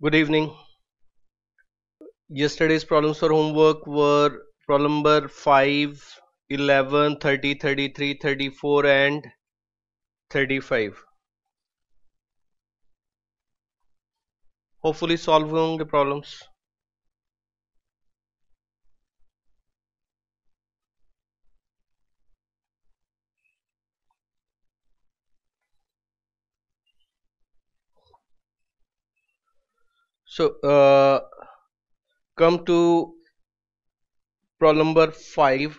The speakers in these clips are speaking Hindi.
Good evening. Yesterday's problems for homework were problem number 5, 11, 30, 33, 34 and 35. Hopefully solving the problems. So come to problem number 5.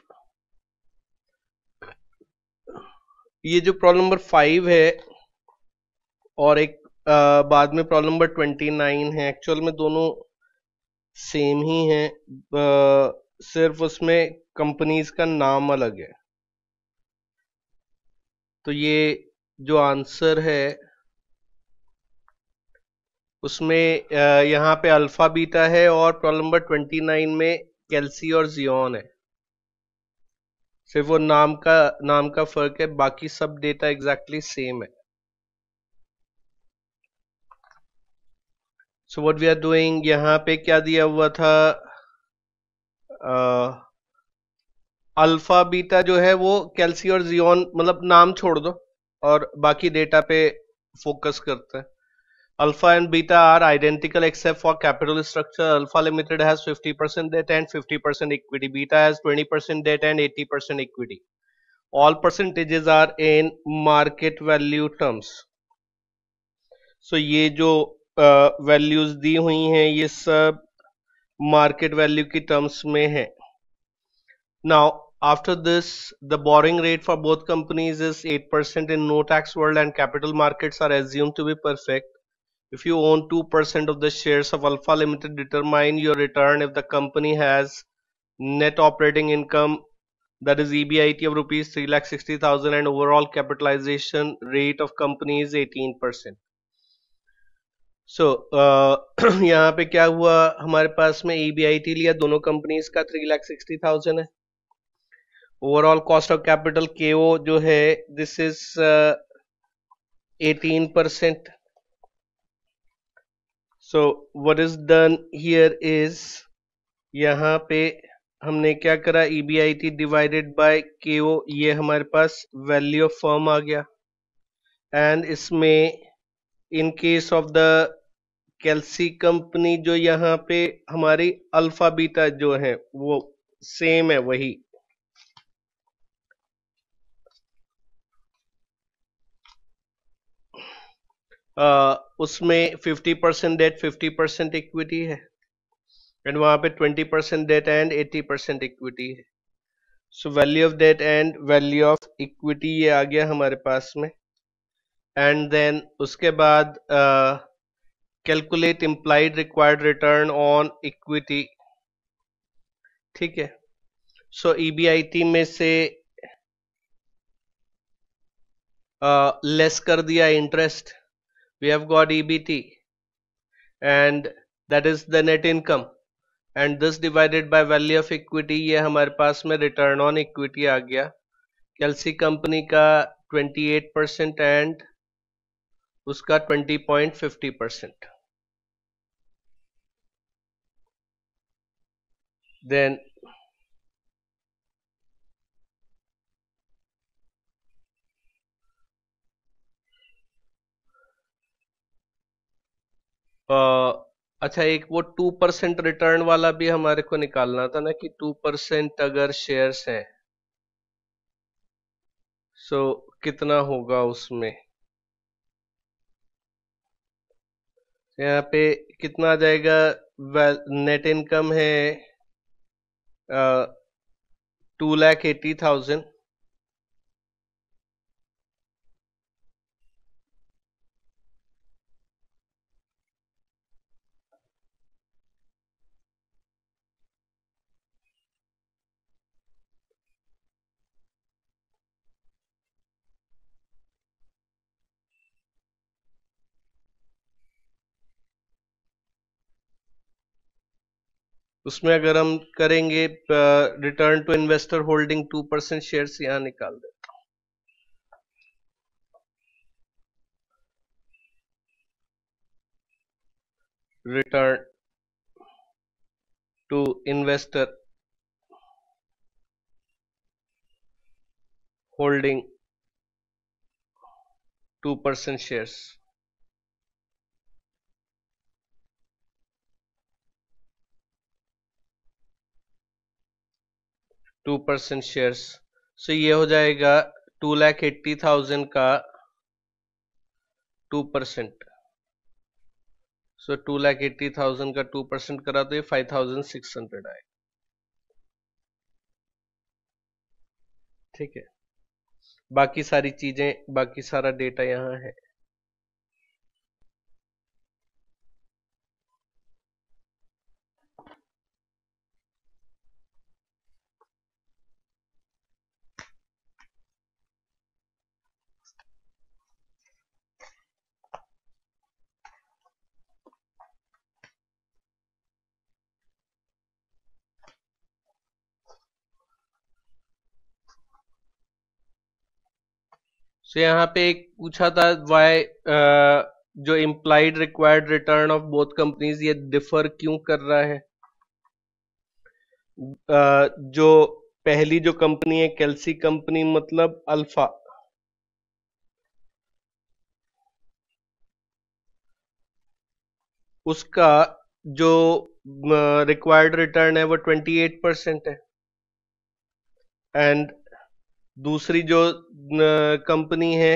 ये जो problem number 5 है और एक बाद में problem number 29 है, एक्चुअल में दोनों सेम ही हैं, सिर्फ उसमें कंपनीज का नाम अलग है। तो ये जो आंसर है उसमें यहाँ पे अल्फा बीटा है और प्रॉब्लम नंबर 29 में कैल्सी और जियोन है। सिर्फ वो नाम का फर्क है, बाकी सब डेटा एग्जैक्टली सेम है। So what we are doing, यहाँ पे क्या दिया हुआ था, अल्फा बीटा जो है वो कैल्सी और जियोन, मतलब नाम छोड़ दो और बाकी डेटा पे फोकस करते हैं। Alpha and beta are identical except for capital structure. Alpha Limited has 50% debt and 50% equity. Beta has 20% debt and 80% equity. All percentages are in market value terms. So ये जो values दी हुई हैं ये सब market value की terms में है। Now after this, the borrowing rate for both companies is 8% in no tax world and capital markets are assumed to be perfect. If you own 2% of the shares of Alpha Limited, determine your return if the company has net operating income, that is EBIT of rupees 3,60,000 and overall capitalization rate of company is 18%. So यहाँ पे क्या हुआ, हमारे पास में EBIT लिया दोनों कंपनीज का 3,60,000 है। Overall cost of capital KO जो है this is 18%. So what is done here is, यहाँ पे हमने क्या करा, EBIT डिवाइडेड बाय KO, ये हमारे पास वैल्यू ऑफ फर्म आ गया। एंड इसमें in case of the Kelsey company जो यहाँ पे हमारी अल्फा बीटा जो है वो सेम है वही। उसमें 50% डेट 50% इक्विटी है एंड वहां पे 20% डेट एंड 80% इक्विटी है। So value of debt and value of equity ये आ गया हमारे पास में। एंड देन उसके बाद calculate implied required return on equity, ठीक है। सो EBIT में से लेस कर दिया interest, we have got EBT and that is the net income and this divided by value of equity, ये हमारे पास में रिटर्न ऑन इक्विटी आ गया। कैल्सी कंपनी का 28% एंड उसका 20.50%। देन अच्छा, एक वो 2% रिटर्न वाला भी हमारे को निकालना था ना, कि 2% अगर शेयर्स हैं सो कितना होगा उसमें। यहाँ पे कितना आ जाएगा, नेट इनकम है 2,80,000 उसमें अगर हम करेंगे return to investor holding 2% shares यहाँ निकाल दे। return to investor holding 2% shares. Two percent shares, so ये हो जाएगा 2,80,000 का 2%, सो 2,80,000 का 2% करा तो ये 5,600 आए। ठीक है, बाकी सारी चीजें, बाकी सारा डेटा यहाँ है। सो यहाँ पे एक पूछा था वाई जो implied required return of both companies ये डिफर क्यों कर रहा है। जो पहली जो कंपनी है केल्सी कंपनी मतलब अल्फा, उसका जो रिक्वायर्ड रिटर्न है वो 28% है, एंड दूसरी जो कंपनी है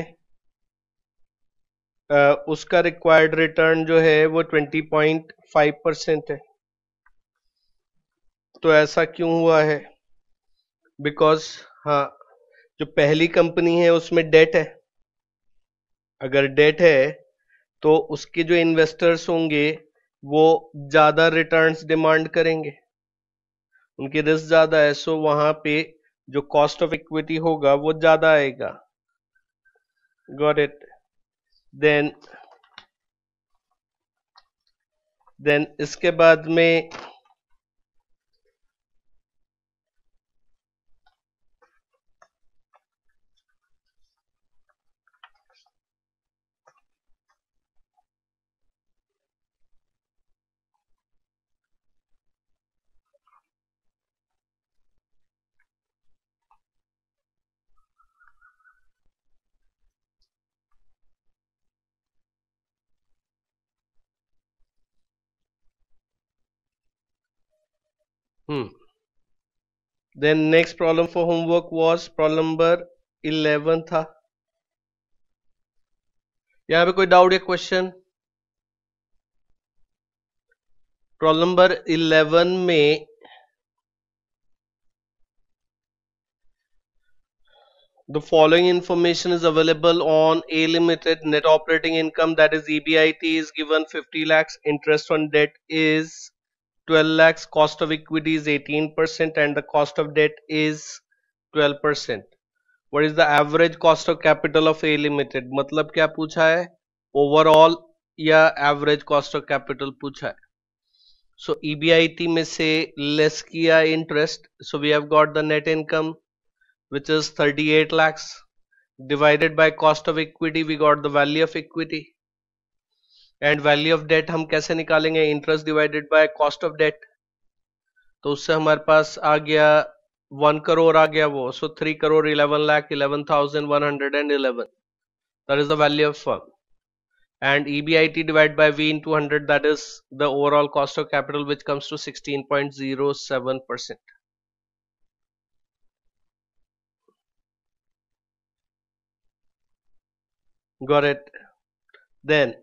उसका रिक्वायर्ड रिटर्न जो है वो 20.5% है। तो ऐसा क्यों हुआ है? बिकॉज हाँ, जो पहली कंपनी है उसमें डेट है, अगर डेट है तो उसके जो इन्वेस्टर्स होंगे वो ज्यादा रिटर्न्स डिमांड करेंगे, उनकी रिस्क ज्यादा है, सो वहां पे जो कॉस्ट ऑफ इक्विटी होगा वो ज्यादा आएगा। Got it? देन इसके बाद में then next problem for homework was problem number 11 था। यहां पे कोई डाउट या क्वेश्चन? प्रॉब्लम नंबर 11 में the following information is available on A Limited. Net operating income, that is EBIT, is given 50 lakhs, interest on debt is 12 lakhs, cost of equity is 18% and the cost of debt is 12%. What is the average cost of capital of A Limited? मतलब क्या पूछा है, ओवरऑल या एवरेज कॉस्ट ऑफ कैपिटल पूछा है। सो EBIT में से लेस किया interest, so we have got the net income which is 38 lakhs, divided by cost of equity, we got the value of equity, and value of debt हम कैसे निकालेंगे, interest divided by cost of debt, तो उससे हमारे पास आ गया 1 करोड़ आ गया वो, so 3 crore 11,11,111, that is the value of firm, and EBIT divided by V into 100, that is the overall cost of capital, which comes to 16.07%. Got it? Then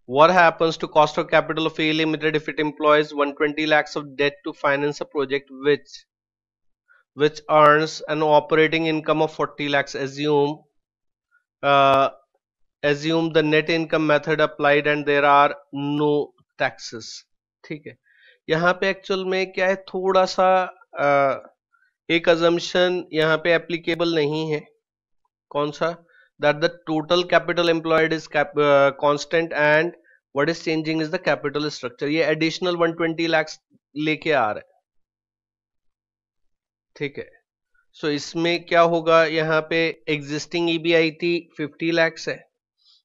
what happens to cost of capital of A Limited if it employs 120 lakhs of debt to finance a project which earns an operating income of 40 lakhs? Assume the net income method applied and there are no taxes. ठीक है, यहाँ पे एक्चुअल में क्या है, थोड़ा सा एक assumption यहाँ पे applicable नहीं है। कौन सा? That the total capital employed is constant and what is changing is the capital structure. ये additional 120 lakhs लेके आ रहा है। ठीक है, सो इसमें क्या होगा, यहाँ पे existing EBIT 50 lakhs है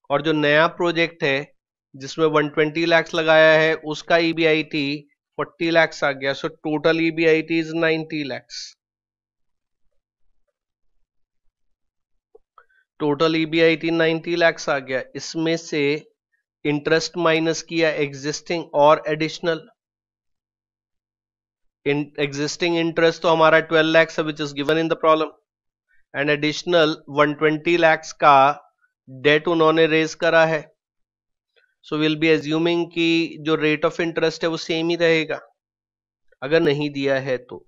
और जो नया प्रोजेक्ट है जिसमें 120 lakhs लगाया है उसका EBIT 40 lakhs आ गया. So total EBIT is 90 lakhs. Total EBIT 90 lakhs आ गया. इसमें से इंटरेस्ट माइनस किया एग्जिस्टिंग और एडिशनल. एग्जिस्टिंग इंटरेस्ट तो हमारा 12 lakhs है, which is given in the problem, and additional 120 lakhs का डेट उन्होंने रेज करा है. सो विल बी एज्यूमिंग कि जो रेट ऑफ इंटरेस्ट है वो सेम ही रहेगा. अगर नहीं दिया है तो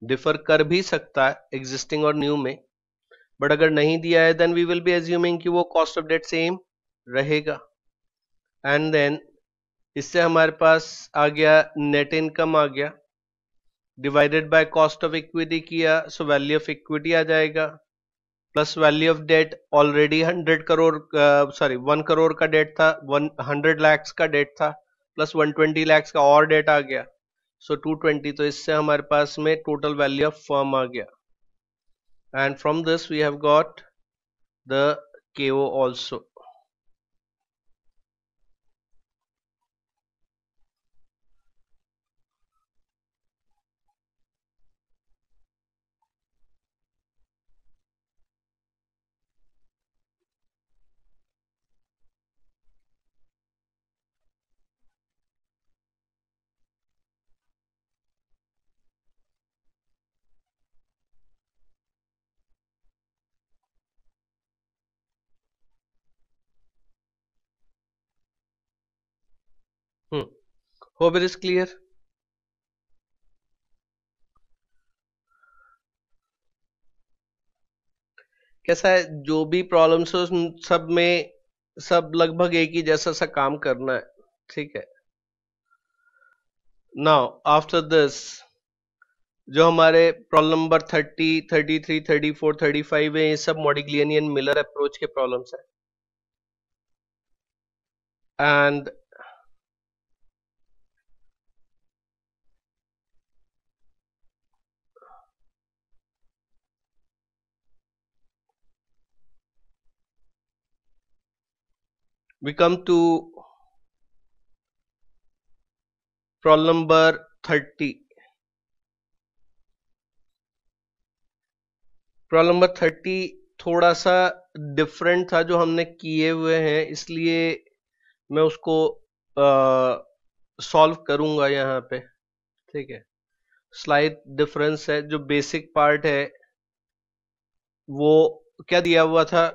डिफर कर भी सकता है एग्जिस्टिंग और न्यू में, बट अगर नहीं दिया है then we will be assuming कि वो कॉस्ट ऑफ डेट सेम रहेगा. एंड देन इससे हमारे पास आ गया नेट इनकम आ गया, divided by cost of equity किया, सो वैल्यू ऑफ इक्विटी आ जाएगा, plus value of debt already 100 crore 1 crore का डेट था, 100 lakhs का डेट था, प्लस 120 lakhs का और डेट आ गया, सो 220. तो इससे हमारे पास में टोटल वैल्यू ऑफ फर्म आ गया. And from this we have got the KO also. Hope it is clear. कैसा है, जो भी प्रॉब्लम्स हो सब में सब लगभग एक ही जैसा सा काम करना है. ठीक है. नाउ आफ्टर दिस जो हमारे प्रॉब्लम नंबर 30, 33, 34, 35 है, ये सब मॉडिग्लियन मिलर अप्रोच के प्रॉब्लम्स है. And we come to problem number 30. Problem number 30 थोड़ा सा डिफरेंट था जो हमने किए हुए हैं, इसलिए मैं उसको सॉल्व करूंगा यहाँ पे. ठीक है. स्लाइड डिफरेंस है. जो बेसिक पार्ट है वो क्या दिया हुआ था,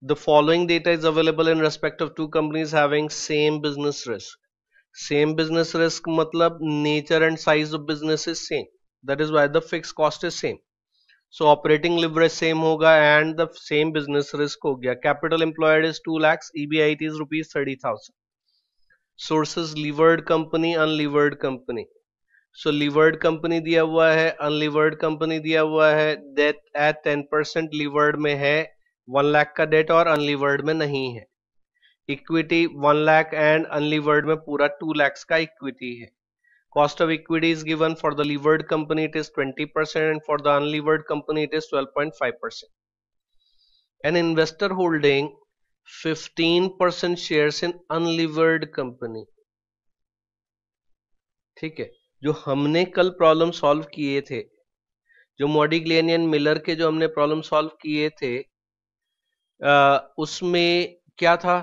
the following data is available in respect of two companies having same business risk. Same business risk मतलब nature and size of business is same, that is why the fixed cost is same. So operating leverage same होगा and the same business risk हो गया. Capital employed is 2 lakhs, EBIT is rupees 30,000. Sources levered company, unlevered company. So levered company दिया हुआ है, unlevered company दिया हुआ है. Debt at 10% levered में है, 1 लाख का डेट और अनलीवर्ड में नहीं है. इक्विटी 1 लाख एंड अनलीवर्ड में पूरा 2 lakhs का इक्विटी है. Cost of equity is given for the levered company it is 20% and for the unlevered company it is 12.5%. An investor holding 15% shares in unlevered company. ठीक है. जो हमने कल प्रॉब्लम सॉल्व किए थे, जो मॉडिग्लियन मिलर के जो हमने प्रॉब्लम सॉल्व किए थे, उसमें क्या था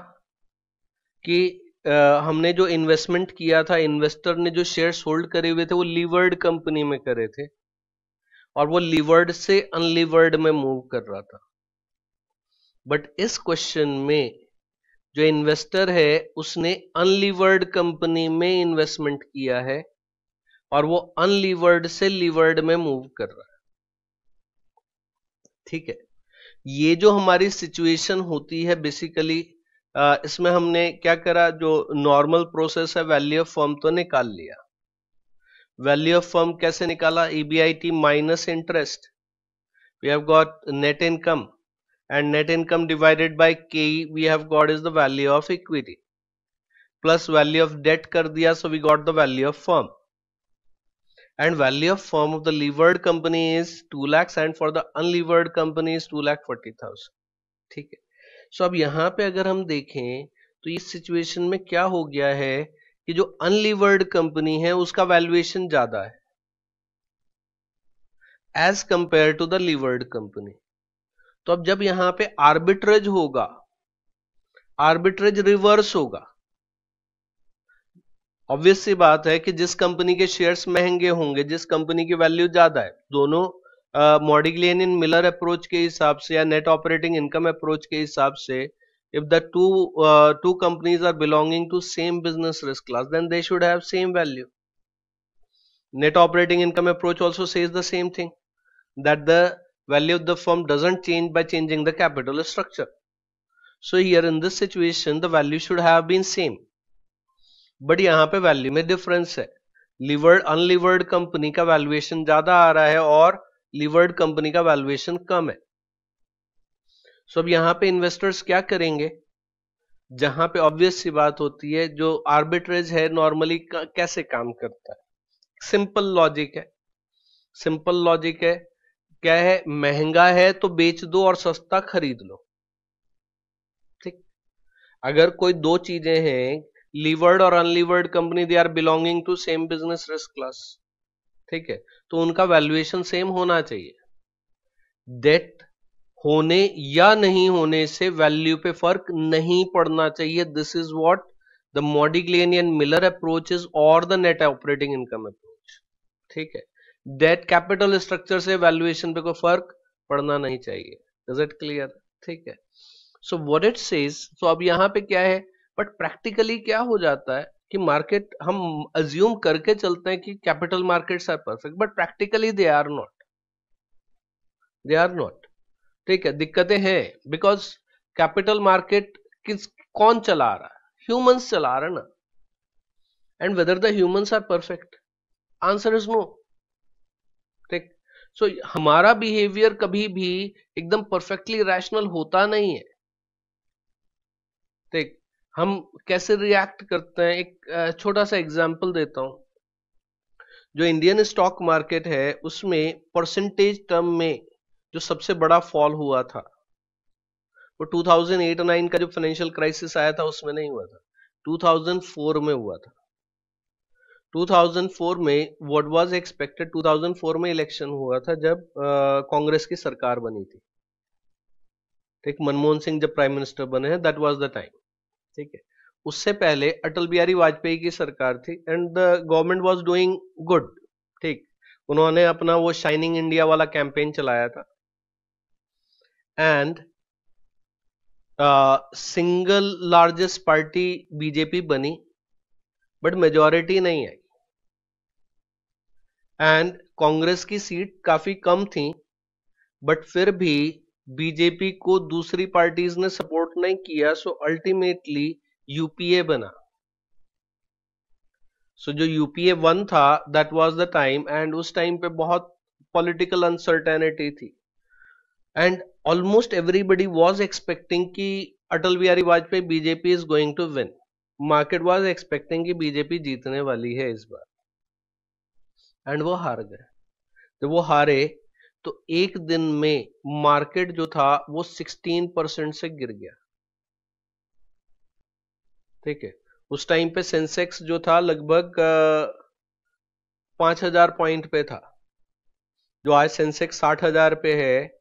कि हमने जो इन्वेस्टमेंट किया था, इन्वेस्टर ने जो शेयर्स होल्ड करे हुए थे वो लीवर्ड कंपनी में करे थे और वो लीवर्ड से अनलीवर्ड में मूव कर रहा था. बट इस क्वेश्चन में जो इन्वेस्टर है उसने अनलीवर्ड कंपनी में इन्वेस्टमेंट किया है और वो अनलीवर्ड से लीवर्ड में मूव कर रहा है. ठीक है. ये जो हमारी सिचुएशन होती है बेसिकली, इसमें हमने क्या करा, जो नॉर्मल प्रोसेस है वैल्यू ऑफ फर्म तो निकाल लिया. वैल्यू ऑफ फर्म कैसे निकाला, EBIT minus interest, we have got net income and net income divided by KE we have got is the value of equity, plus value of debt कर दिया, so we got the value of firm. And value of firm of the levered company is 2 lakhs and for the unlevered company is 2,40,000. ठीक है. सो अब यहाँ पे अगर हम देखें तो इस सिचुएशन में क्या हो गया है कि जो अनलीवर्ड कंपनी है उसका वैल्यूएशन ज्यादा है as compare to the levered company. तो अब जब यहां पे आर्बिट्रेज होगा, आर्बिट्रेज रिवर्स होगा। ऑब्वियस सी बात है कि जिस कंपनी के शेयर्स महंगे होंगे, जिस कंपनी की वैल्यू ज्यादा है, दोनों मॉडिग्लियन मिलर अप्रोच के हिसाब से या नेट ऑपरेटिंग इनकम अप्रोच के हिसाब से, if the two companies are belonging to same business risk class, then they should have same value. Net operating income approach also says the same thing, that the value of the firm doesn't change by changing the capital structure. So here in this situation the value should have been same, but यहाँ पे वैल्यू में डिफरेंस है। लीवर्ड अनलीवर्ड कंपनी का वैल्यूएशन ज्यादा आ रहा है और लीवर्ड कंपनी का वैल्यूएशन कम है। सो अब यहां पे इन्वेस्टर्स क्या करेंगे, जहां पे ऑब्वियस सी बात होती है, जो आर्बिट्रेज है नॉर्मली कैसे काम करता है, सिंपल लॉजिक है, सिंपल लॉजिक है, क्या है, महंगा है तो बेच दो और सस्ता खरीद लो। ठीक, अगर कोई दो चीजें हैं, लीवर्ड और unlevered company, they are belonging to same business risk class, ठीक है, तो उनका वैल्यूएशन सेम होना चाहिए। डेट होने या नहीं होने से वैल्यू पे फर्क नहीं पड़ना चाहिए। This is what the Modigliani Miller approach is और the net operating income approach. ठीक है, डेट कैपिटल स्ट्रक्चर से वैल्यूएशन पे कोई फर्क पड़ना नहीं चाहिए। Is it clear? ठीक है, so what it says, so अब यहां पे क्या है, बट प्रैक्टिकली क्या हो जाता है कि मार्केट, हम अज्यूम करके चलते हैं कि capital markets are perfect, but practically they are not, they are not. ठीक है, दिक्कतें हैं, बिकॉज कैपिटल मार्केट कौन चला रहा है, ह्यूमंस चला रहा है ना, and whether the humans are perfect, answer is no. ठीक, सो हमारा बिहेवियर कभी भी एकदम परफेक्टली रैशनल होता नहीं है। ठीक, हम कैसे रिएक्ट करते हैं, एक छोटा सा एग्जांपल देता हूं। जो इंडियन स्टॉक मार्केट है उसमें परसेंटेज टर्म में जो सबसे बड़ा फॉल हुआ था वो 2008-9 का जो फाइनेंशियल क्राइसिस आया था उसमें नहीं हुआ था, 2004 में हुआ था। 2004 में व्हाट वाज एक्सपेक्टेड, 2004 में इलेक्शन हुआ था जब कांग्रेस की सरकार बनी थी। ठीक, मनमोहन सिंह जब प्राइम मिनिस्टर बने हैं, दैट वाज द टाइम। ठीक है, उससे पहले अटल बिहारी वाजपेयी की सरकार थी and the government was doing good. ठीक, उन्होंने अपना वो शाइनिंग इंडिया वाला कैंपेन चलाया था and single largest party BJP बनी, बट मेजॉरिटी नहीं आई एंड कांग्रेस की सीट काफी कम थी, बट फिर भी बीजेपी को दूसरी पार्टीज ने सपोर्ट नहीं किया, सो अल्टीमेटली यूपीए बना। सो जो यूपीए 1 था, that was the time, and उस टाइम पे बहुत पॉलिटिकल अनसर्टेनिटी थी and almost everybody was expecting कि Atal Bihari Vajpayee, BJP is going to win, market was expecting कि बीजेपी जीतने वाली है इस बार, एंड वो हार गए। जब वो हारे तो एक दिन में मार्केट जो था वो 16% से गिर गया। ठीक है, उस टाइम पे सेंसेक्स जो था लगभग 5000 पॉइंट पे था, जो आज सेंसेक्स 60,000 पे है,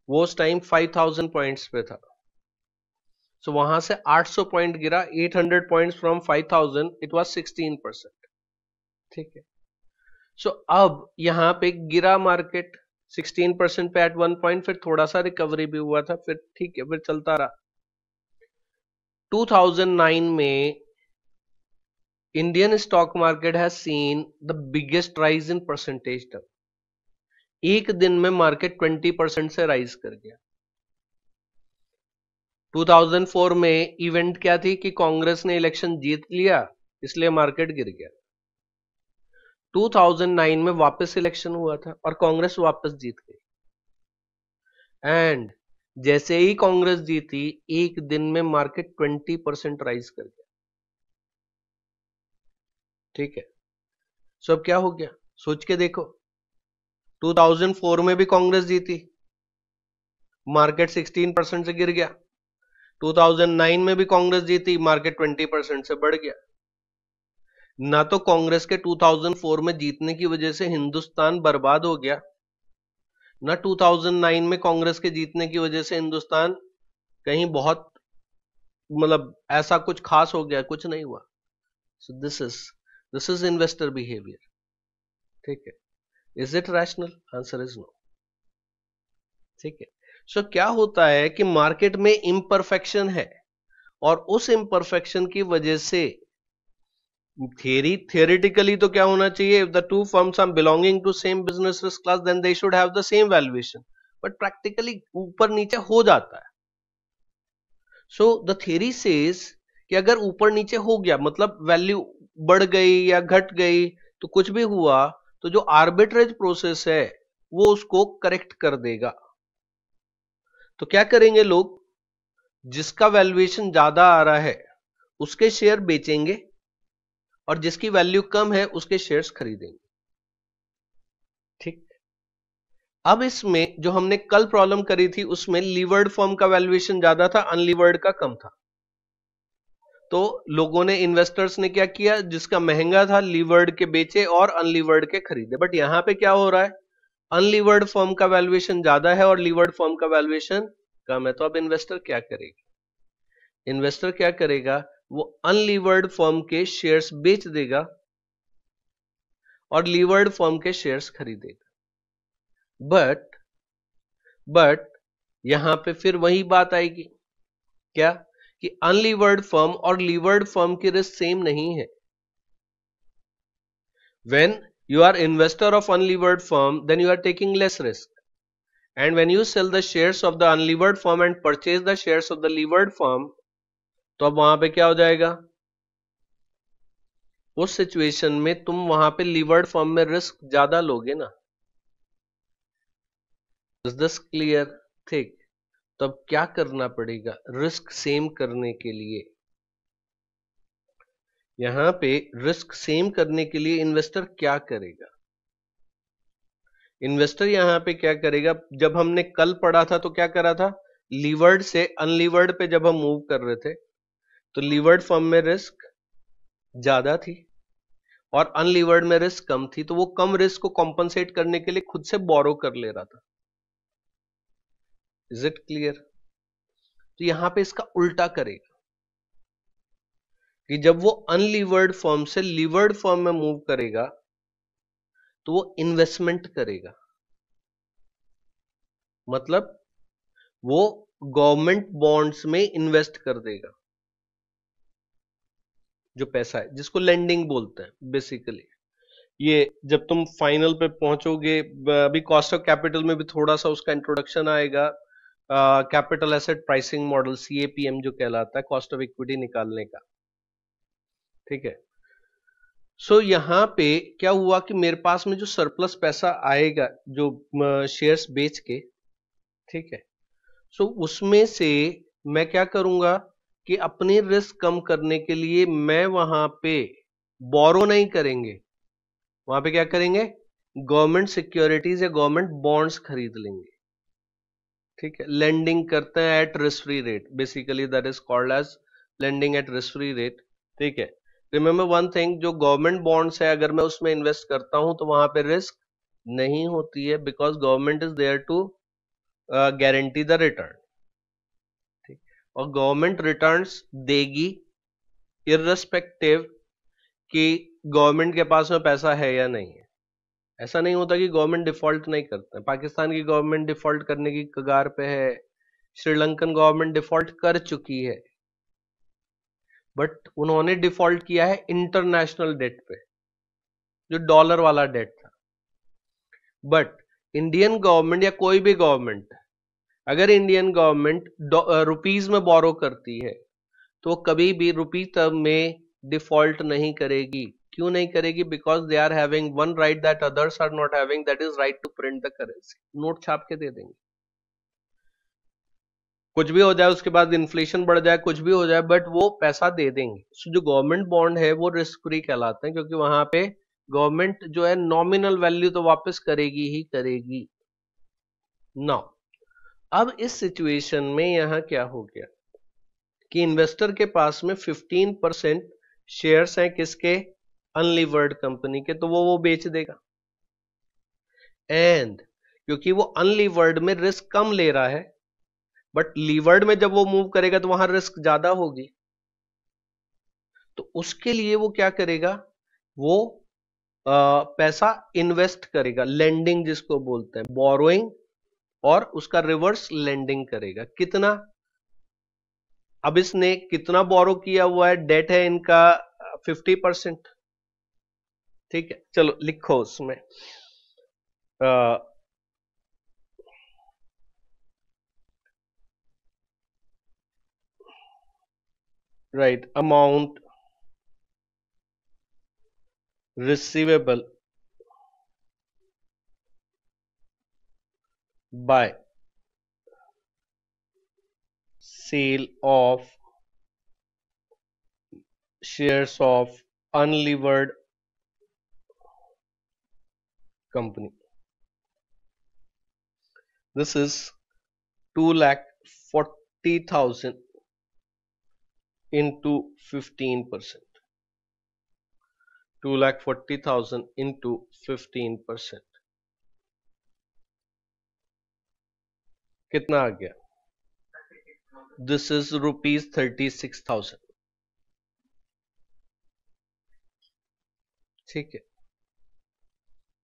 वो उस टाइम 5000 पॉइंट्स पे था। सो वहां से 800 पॉइंट गिरा, 800 पॉइंट्स फ्रॉम 5000, इट वाज 16%। ठीक है, सो अब यहां पे गिरा मार्केट 16% पे एट वन पॉइंट, फिर थोड़ा सा रिकवरी भी हुआ था, फिर ठीक है, फिर चलता रहा। 2009 में Indian stock market has seen the biggest rise in percentage term. एक दिन में मार्केट 20% से राइज कर गया। 2004 में इवेंट क्या थी कि कांग्रेस ने इलेक्शन जीत लिया, इसलिए मार्केट गिर गया। 2009 में वापस इलेक्शन हुआ था और कांग्रेस वापस जीत गई, एंड जैसे ही कांग्रेस जीती एक दिन में मार्केट 20% राइज कर गया। ठीक है, सो अब क्या हो गया, सोच के देखो। 2004 में भी कांग्रेस जीती, मार्केट 16% से गिर गया, 2009 में भी कांग्रेस जीती, मार्केट 20% से बढ़ गया। ना तो कांग्रेस के 2004 में जीतने की वजह से हिंदुस्तान बर्बाद हो गया, ना 2009 में कांग्रेस के जीतने की वजह से हिंदुस्तान कहीं बहुत मतलब ऐसा कुछ खास हो गया, कुछ नहीं हुआ। So this is investor behaviour. ठीक है, is it rational? Answer is no. ठीक है, सो क्या होता है कि मार्केट में इम्परफेक्शन है और उस इम्परफेक्शन की वजह से theoretically तो क्या होना चाहिए, if the two firms are belonging to same business risk class then they should have the same valuation, but practically ऊपर नीचे हो जाता है। so the theory says कि अगर ऊपर नीचे हो गया मतलब वैल्यू बढ़ गई या घट गई तो कुछ भी हुआ तो जो आर्बिट्रेज प्रोसेस है वो उसको करेक्ट कर देगा। तो क्या करेंगे लोग, जिसका वैल्यूएशन ज्यादा आ रहा है उसके शेयर बेचेंगे और जिसकी वैल्यू कम है उसके शेयर्स खरीदेंगे। ठीक, अब इसमें जो हमने कल प्रॉब्लम करी थी उसमें लीवर्ड फर्म का वैल्यूएशन ज्यादा था, अनलीवर्ड का कम था। तो लोगों ने, इन्वेस्टर्स ने क्या किया, जिसका महंगा था लीवर्ड के बेचे और अनलीवर्ड के खरीदे। बट यहां पे क्या हो रहा है, अनलीवर्ड फर्म का वैल्यूएशन ज्यादा है और लीवर्ड फर्म का वैल्यूएशन कम है। तो अब इन्वेस्टर क्या करेगा, इन्वेस्टर क्या करेगा, वो अनलीवर्ड फर्म के शेयर्स बेच देगा और लीवर्ड फर्म के शेयर्स खरीदेगा। बट यहां पे फिर वही बात आएगी, क्या कि अनलीवर्ड फर्म और लीवर्ड फर्म की रिस्क सेम नहीं है। when you are investor of unlevered firm then you are taking less risk, and when you sell the shares of the unlevered firm and purchase the shares of the levered firm तो अब वहां पे क्या हो जाएगा, उस सिचुएशन में तुम वहां पे लीवर्ड फर्म में रिस्क ज्यादा लोगे ना। Is this clear? ठीक, तो अब क्या करना पड़ेगा रिस्क सेम करने के लिए, यहां पे रिस्क सेम करने के लिए इन्वेस्टर क्या करेगा, इन्वेस्टर यहां पे क्या करेगा, जब हमने कल पढ़ा था तो क्या करा था, लीवर्ड से अनलीवर्ड पे जब हम मूव कर रहे थे तो लीवर्ड फर्म में रिस्क ज्यादा थी और अनलीवर्ड में रिस्क कम थी, तो वो कम रिस्क को कॉम्पनसेट करने के लिए खुद से बोरो कर ले रहा था। Is it clear? तो यहां पे इसका उल्टा करेगा कि जब वो अनलीवर्ड फर्म से लीवर्ड फर्म में मूव करेगा तो वो इन्वेस्टमेंट करेगा, मतलब वो गवर्नमेंट बॉन्ड्स में इन्वेस्ट कर देगा जो पैसा है, जिसको लेंडिंग बोलते हैं बेसिकली। ये जब तुम फाइनल पे पहुंचोगे, अभी कॉस्ट ऑफ कैपिटल में भी थोड़ा सा उसका इंट्रोडक्शन आएगा, capital asset pricing model CAPM जो कहलाता है, कॉस्ट ऑफ इक्विटी निकालने का। ठीक है, सो यहां पे क्या हुआ कि मेरे पास में जो सरप्लस पैसा आएगा जो शेयर्स बेच के, ठीक है, सो उसमें से मैं क्या करूंगा कि अपनी रिस्क कम करने के लिए मैं वहां पे बोरो नहीं करेंगे, वहां पे क्या करेंगे, गवर्नमेंट सिक्योरिटीज या गवर्नमेंट बॉन्ड्स खरीद लेंगे। ठीक है, लेंडिंग करते हैं at risk free rate, basically that is called as lending at risk free rate. ठीक है, रिमेंबर वन थिंग, जो गवर्नमेंट बॉन्ड्स है अगर मैं उसमें इन्वेस्ट करता हूं तो वहां पे रिस्क नहीं होती है, because government is there to guarantee the return. ठीक, और गवर्नमेंट रिटर्न्स देगी इररिस्पेक्टिव कि गवर्नमेंट के पास में पैसा है या नहीं है। ऐसा नहीं होता कि गवर्नमेंट डिफॉल्ट नहीं करता है, पाकिस्तान की गवर्नमेंट डिफॉल्ट करने की कगार पे है, श्रीलंकन गवर्नमेंट डिफॉल्ट कर चुकी है, बट उन्होंने डिफॉल्ट किया है इंटरनेशनल डेट पे, जो डॉलर वाला डेट था। बट इंडियन गवर्नमेंट या कोई भी गवर्नमेंट, अगर इंडियन गवर्नमेंट रुपीज में बोरो करती है तो कभी भी रुपी टर्म में डिफॉल्ट नहीं करेगी। क्यों नहीं करेगी? Because they are having one right that others are not having, that is right to print the currency. Note छाप के दे देंगे, कुछ भी हो जाए, उसके बाद इन्फ्लेशन बढ़ जाए, कुछ भी हो जाए, बट वो पैसा दे देंगे। so, जो गवर्नमेंट बॉन्ड है वो रिस्क फ्री कहलाते हैं, क्योंकि वहां पे गवर्नमेंट जो है नॉमिनल वैल्यू तो वापस करेगी ही करेगी। नाउ अब इस सिचुएशन में यहां क्या हो गया, कि इन्वेस्टर के पास में 15% शेयर्स हैं किसके, अनलीवर्ड कंपनी के, तो वो बेच देगा। एंड क्योंकि वो अनलीवर्ड में रिस्क कम ले रहा है, बट लीवर्ड में जब वो मूव करेगा तो वहां रिस्क ज्यादा होगी, तो उसके लिए वो क्या करेगा, वो पैसा इन्वेस्ट करेगा, लेंडिंग जिसको बोलते हैं, बोरोइंग और उसका रिवर्स लेंडिंग करेगा। कितना, अब इसने कितना बोरो किया हुआ है, डेट है इनका 50%, ठीक है। चलो लिखो उसमें right, amount receivable by sale of shares of unlevered company. This is 2,40,000 into 15%. 2,40,000 into 15%. कितना आ गया? This is rupees 36,000. ठीक है।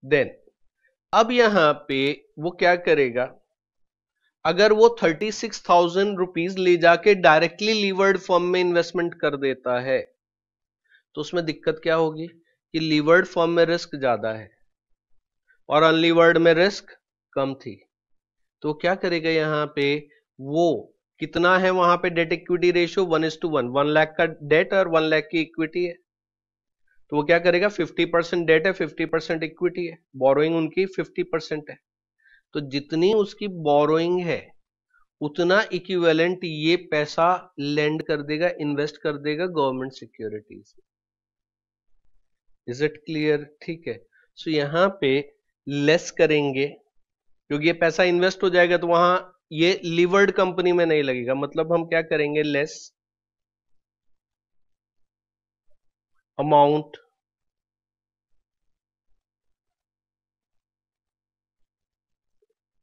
देन अब यहां पे वो क्या करेगा, अगर वो 36,000 रुपीज ले जाके डायरेक्टली लीवर्ड फर्म में इन्वेस्टमेंट कर देता है, तो उसमें दिक्कत क्या होगी कि लीवर्ड फर्म में रिस्क ज्यादा है और अनलीवर्ड में रिस्क कम थी। तो क्या करेगा यहां पे, वो कितना है वहां पे डेट इक्विटी रेशियो 1:1, 1 लाख का डेट और 1 लाख की इक्विटी है, तो वो क्या करेगा, 50% डेट है 50% इक्विटी है, बोरोइंग उनकी 50% है, तो जितनी उसकी बोरोइंग है उतना इक्विवेलेंट ये पैसा लेंड कर देगा, इन्वेस्ट कर देगा गवर्नमेंट सिक्योरिटीज में। Is it clear? ठीक है। सो यहां पे लेस करेंगे क्योंकि ये पैसा इन्वेस्ट हो जाएगा, तो वहां ये लीवर्ड कंपनी में नहीं लगेगा, मतलब हम क्या करेंगे, less amount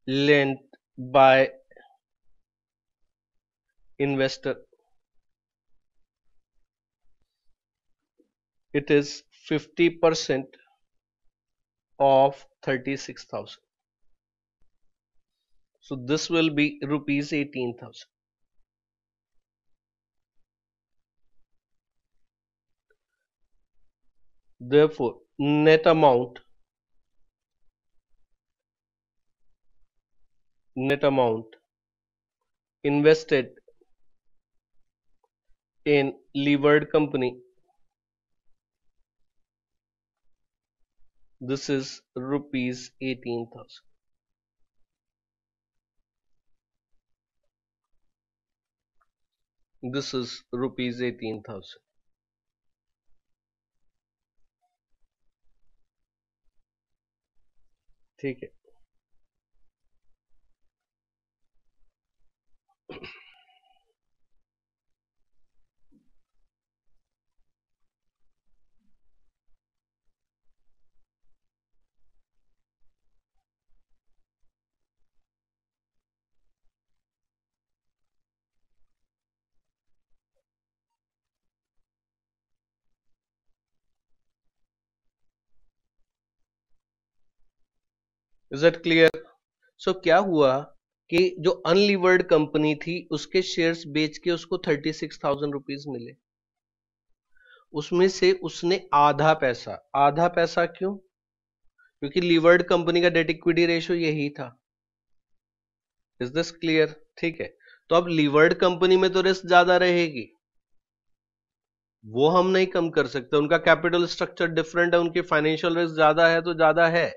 lend by investor, it is 50% of 36,000, so this will be rupees 18,000. Therefore net amount invested in levered company, this is rupees 18,000. This is rupees 18,000. ठीक है। Is it clear? सो क्या हुआ कि जो अनलीवर्ड कंपनी थी उसके शेयर्स बेच के उसको 36,000 रुपीज मिले, उसमें से उसने आधा पैसा क्यों, क्योंकि लीवर्ड कंपनी का डेट इक्विटी रेशियो यही था। Is this clear? ठीक है। तो अब लीवर्ड कंपनी में तो रिस्क ज्यादा रहेगी, वो हम नहीं कम कर सकते, उनका कैपिटल स्ट्रक्चर डिफरेंट है, उनकी फाइनेंशियल रिस्क ज्यादा है तो ज्यादा है,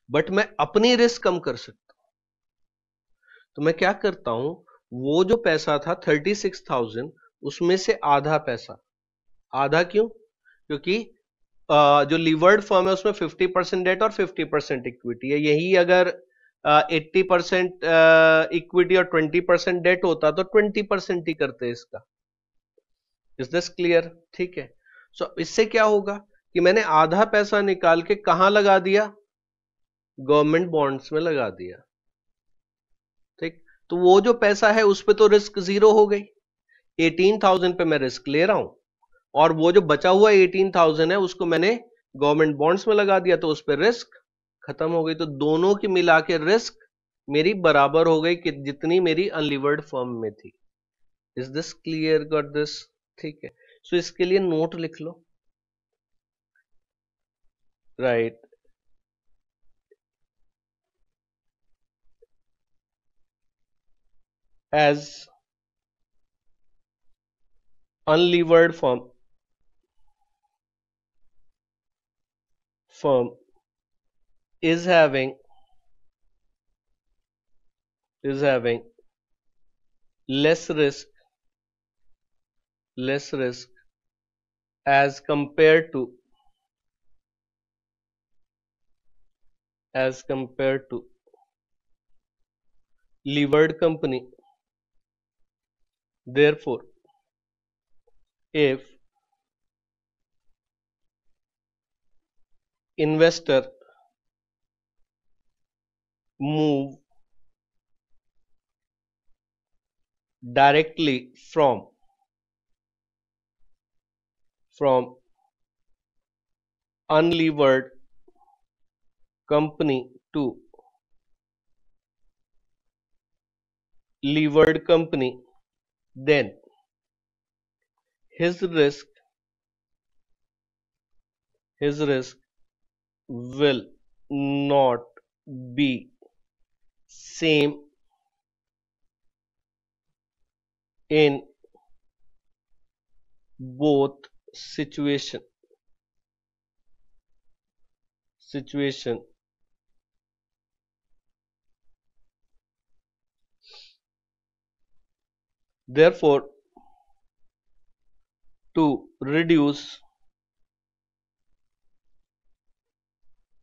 बट मैं अपनी रिस्क कम कर सकता हूं। तो मैं क्या करता हूं, वो जो पैसा था 36,000 उसमें से आधा पैसा, आधा क्यों, क्योंकि जो लीवर्ड फर्म है उसमें 50% डेट और 50% इक्विटी है, यही अगर 80% इक्विटी और 20% डेट होता तो 20% ही करते इसका, इज दिस क्लियर? ठीक है। सो इससे क्या होगा कि मैंने आधा पैसा निकाल के कहां लगा दिया, गवर्नमेंट बॉन्ड्स में लगा दिया। ठीक, तो वो जो पैसा है उस पे तो रिस्क जीरो हो गई, 18,000 पे मैं रिस्क ले रहा हूं, और वो जो बचा हुआ 18,000 है उसको मैंने गवर्नमेंट बॉन्ड्स में लगा दिया, तो उस पर रिस्क खत्म हो गई। तो दोनों की मिला के रिस्क मेरी बराबर हो गई कि जितनी मेरी अनलीवर्ड फर्म में थी। Is this clear? Got this? ठीक है। सो इसके लिए नोट लिख लो, right, as unlevered firm is having less risk as compared to levered company. Therefore, if investor move directly from unlevered company to levered company, then his risk will not be same in both situation. Therefore, to reduce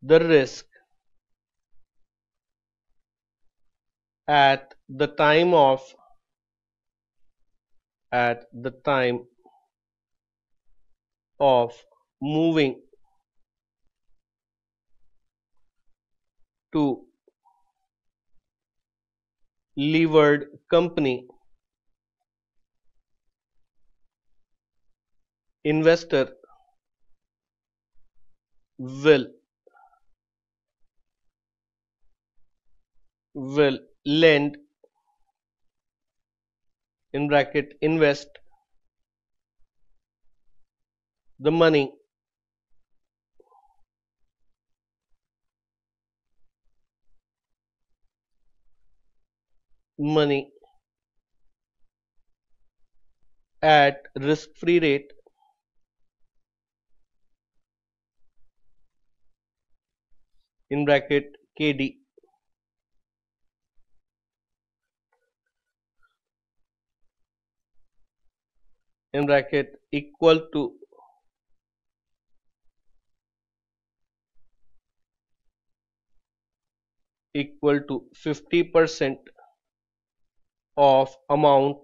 the risk at the time of moving to levered company, investor will lend in bracket invest the money at risk-free rate in bracket KD in bracket equal to 50% of amount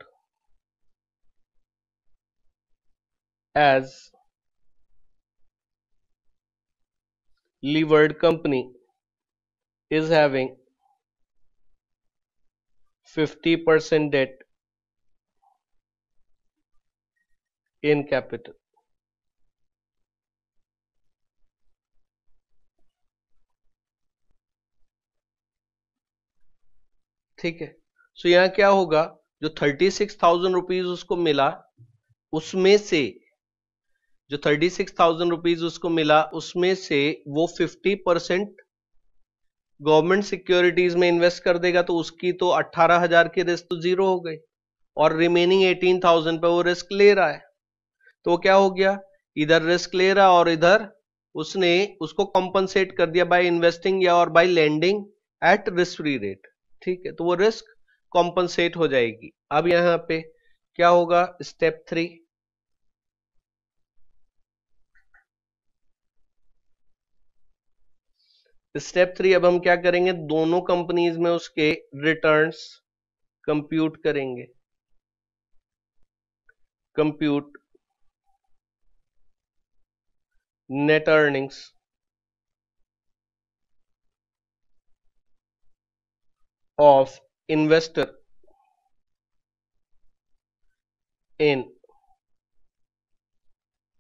as levered company is having 50% debt in capital. ठीक है। सो यहां क्या होगा, जो 36,000 रुपीज उसको मिला उसमें से जो 36,000 रुपीज उसको मिला उसमें से वो 50% गवर्नमेंट सिक्योरिटीज में इन्वेस्ट कर देगा, तो उसकी तो 18,000 की रिस्क तो जीरो हो गई, और रिमेनिंग 18,000 पे वो रिस्क ले रहा है। तो क्या हो गया, इधर रिस्क ले रहा और इधर उसने उसको कॉम्पनसेट कर दिया बाय इन्वेस्टिंग या और by lending at risk free rate. ठीक है, तो वो रिस्क कॉम्पनसेट हो जाएगी। अब यहां पे क्या होगा, स्टेप 3, अब हम क्या करेंगे, दोनों कंपनीज में उसके रिटर्न्स कंप्यूट करेंगे। Compute net earnings of investor in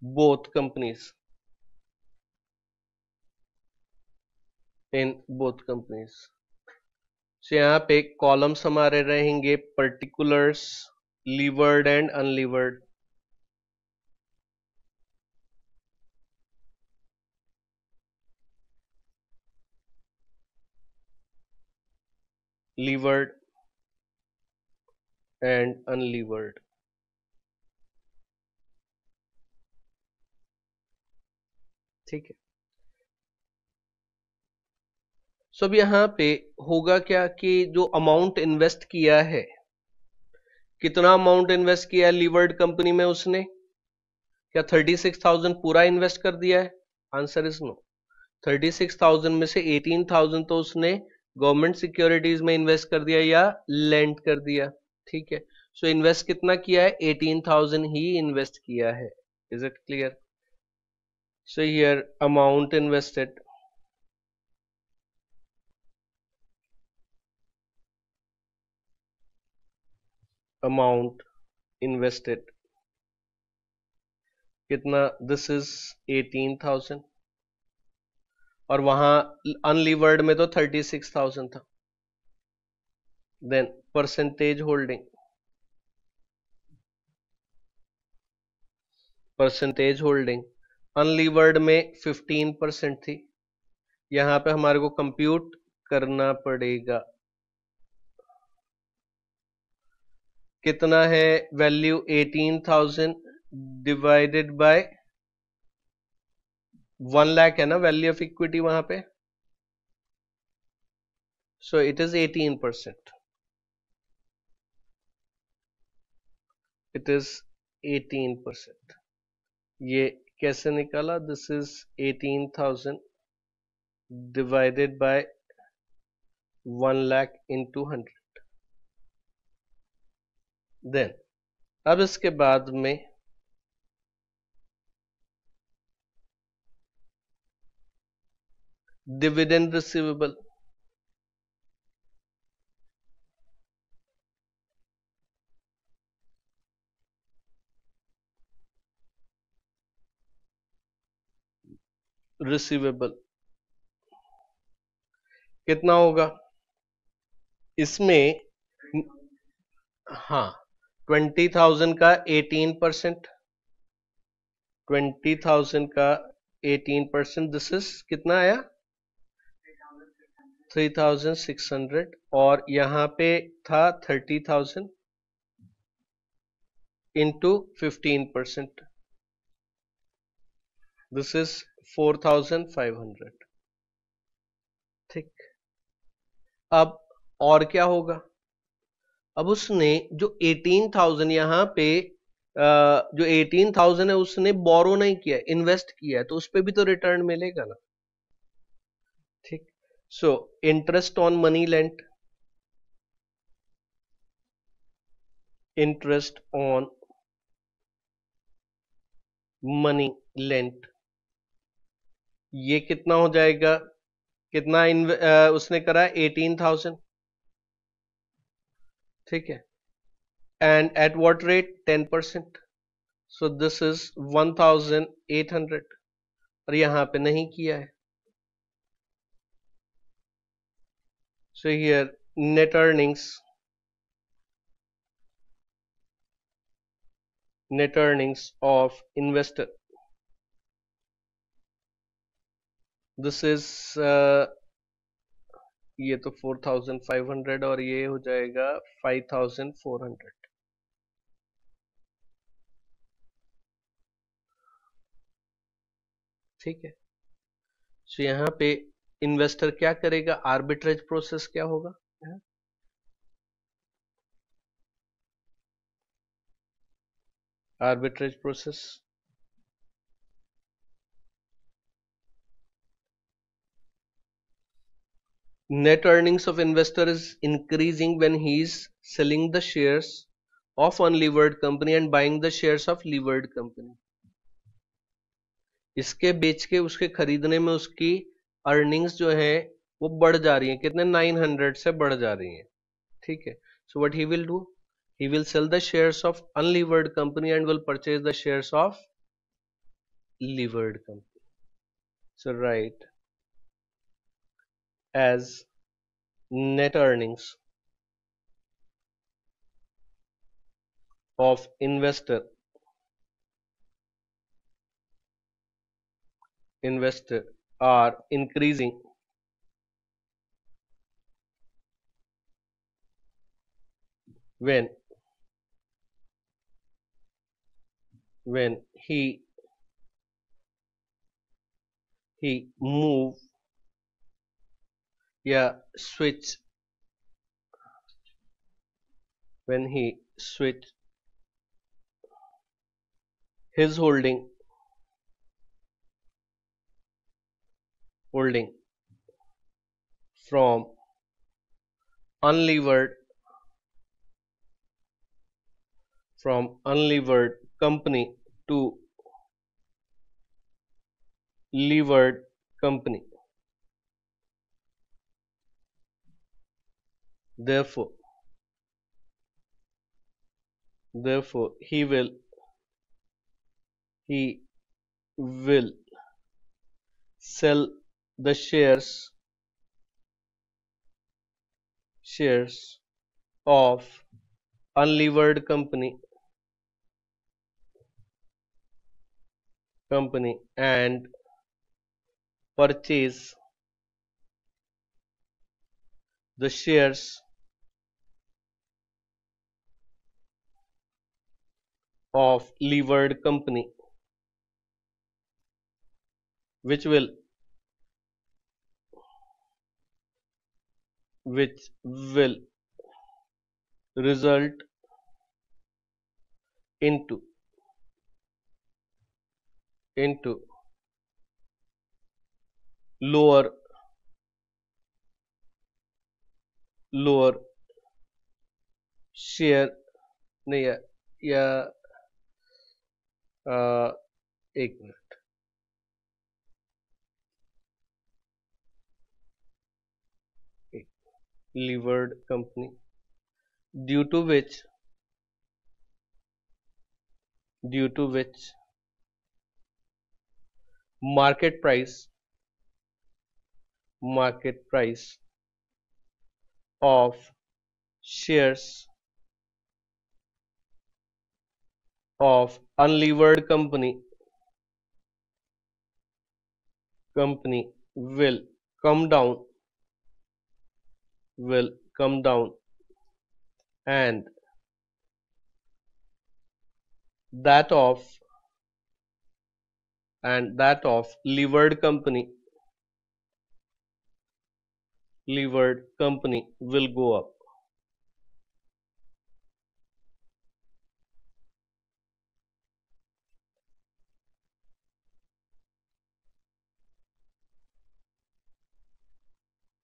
both companies, so यहाँ पे कॉलम्स हमारे रहेंगे particulars, levered and unlevered. Levered and unlevered. ठीक है. सो अब यहाँ पे होगा क्या कि जो अमाउंट इन्वेस्ट किया है, कितना अमाउंट इन्वेस्ट किया है लीवर्ड कंपनी में उसने, क्या 36,000 पूरा इन्वेस्ट कर दिया है? Answer is no. 36,000 में से 18,000 तो उसने गवर्नमेंट सिक्योरिटीज में इन्वेस्ट कर दिया या लेंड कर दिया. ठीक है. सो इन्वेस्ट कितना किया है? 18,000 ही इन्वेस्ट किया है. Is it clear? So here amount invested कितना? दिस इज 18,000 और वहां अनलीवर्ड में तो 36,000 था. देन परसेंटेज होल्डिंग अनलीवर्ड में 15% थी. यहां पे हमारे को कंप्यूट करना पड़ेगा कितना है वैल्यू? 18,000 डिवाइडेड बाय 1 लाख है ना वैल्यू ऑफ इक्विटी वहां पे. So it is 18%. It is 18%. ये कैसे निकाला? This is 18,000 divided by 1 lakh into 100. Then अब इसके बाद में डिविडेंड रिसीवेबल. कितना होगा इसमें? हाँ, 20,000 का 18%, 20,000 का 18%, दिस इज कितना आया? 3,600 और यहाँ पे था 30,000 इंटू 15%, दिस इज 4,500. ठीक. अब और क्या होगा? अब उसने जो 18,000 यहाँ पे जो 18,000 है उसने बोरो नहीं किया, इन्वेस्ट किया है, तो उस पर भी तो रिटर्न मिलेगा ना. ठीक. So interest on money lent, interest on money lent, ये कितना हो जाएगा? कितना उसने करा? 18,000. ठीक है. And at what rate? 10%. So this is 1,800 और यहां पे नहीं किया है. So here net earnings of investor, this is ये तो 4,500 और ये हो जाएगा 5,400. ठीक है. सो यहाँ पे इन्वेस्टर क्या करेगा? आर्बिट्रेज प्रोसेस क्या होगा? Arbitrage process net earnings of investor is increasing when he is selling the shares of unlevered company and buying the shares of levered company. इसके बेच के उसके खरीदने में उसकी अर्निंग्स जो है वो बढ़ जा रही है, कितने 900 से बढ़ जा रही है, ठीक है। So what he will do, he will sell the shares of unlevered company and will purchase the shares of levered company. So write as net earnings of investor are increasing when he move या switch when he switch his holding from unlevered company to levered company. Therefore he will sell the shares of unlevered company and purchase the shares of levered company, which will result into lower share नहीं या एक minute, levered company due to which market price of shares of unlevered company will come down and that of levered company will go up.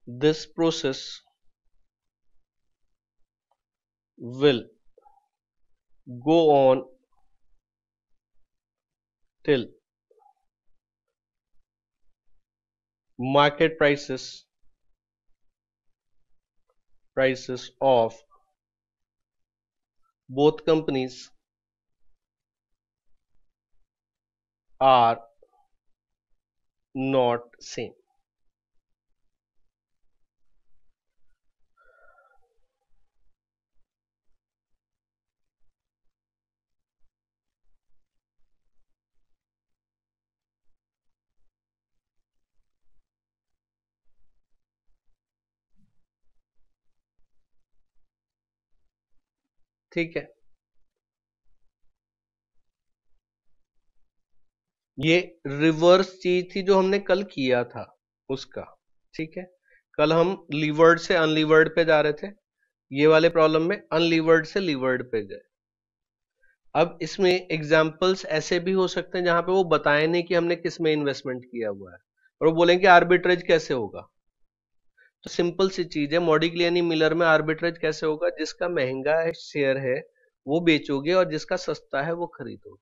This process will go on till market prices of both companies are not same. ठीक है, ये रिवर्स चीज थी जो हमने कल किया था उसका, ठीक है। कल हम लीवर्ड से अनलीवर्ड पे जा रहे थे, ये वाले प्रॉब्लम में अनलीवर्ड से लीवर्ड पे गए। अब इसमें एग्जांपल्स ऐसे भी हो सकते हैं जहां पे वो बताए नहीं कि हमने किस में इन्वेस्टमेंट किया हुआ है, और वो बोलेंगे आर्बिट्रेज कैसे होगा। तो सिंपल सी चीज है, मॉडिग्लियानी मिलर में आर्बिट्रेज कैसे होगा, जिसका महंगा शेयर है वो बेचोगे और जिसका सस्ता है वो खरीदोगे,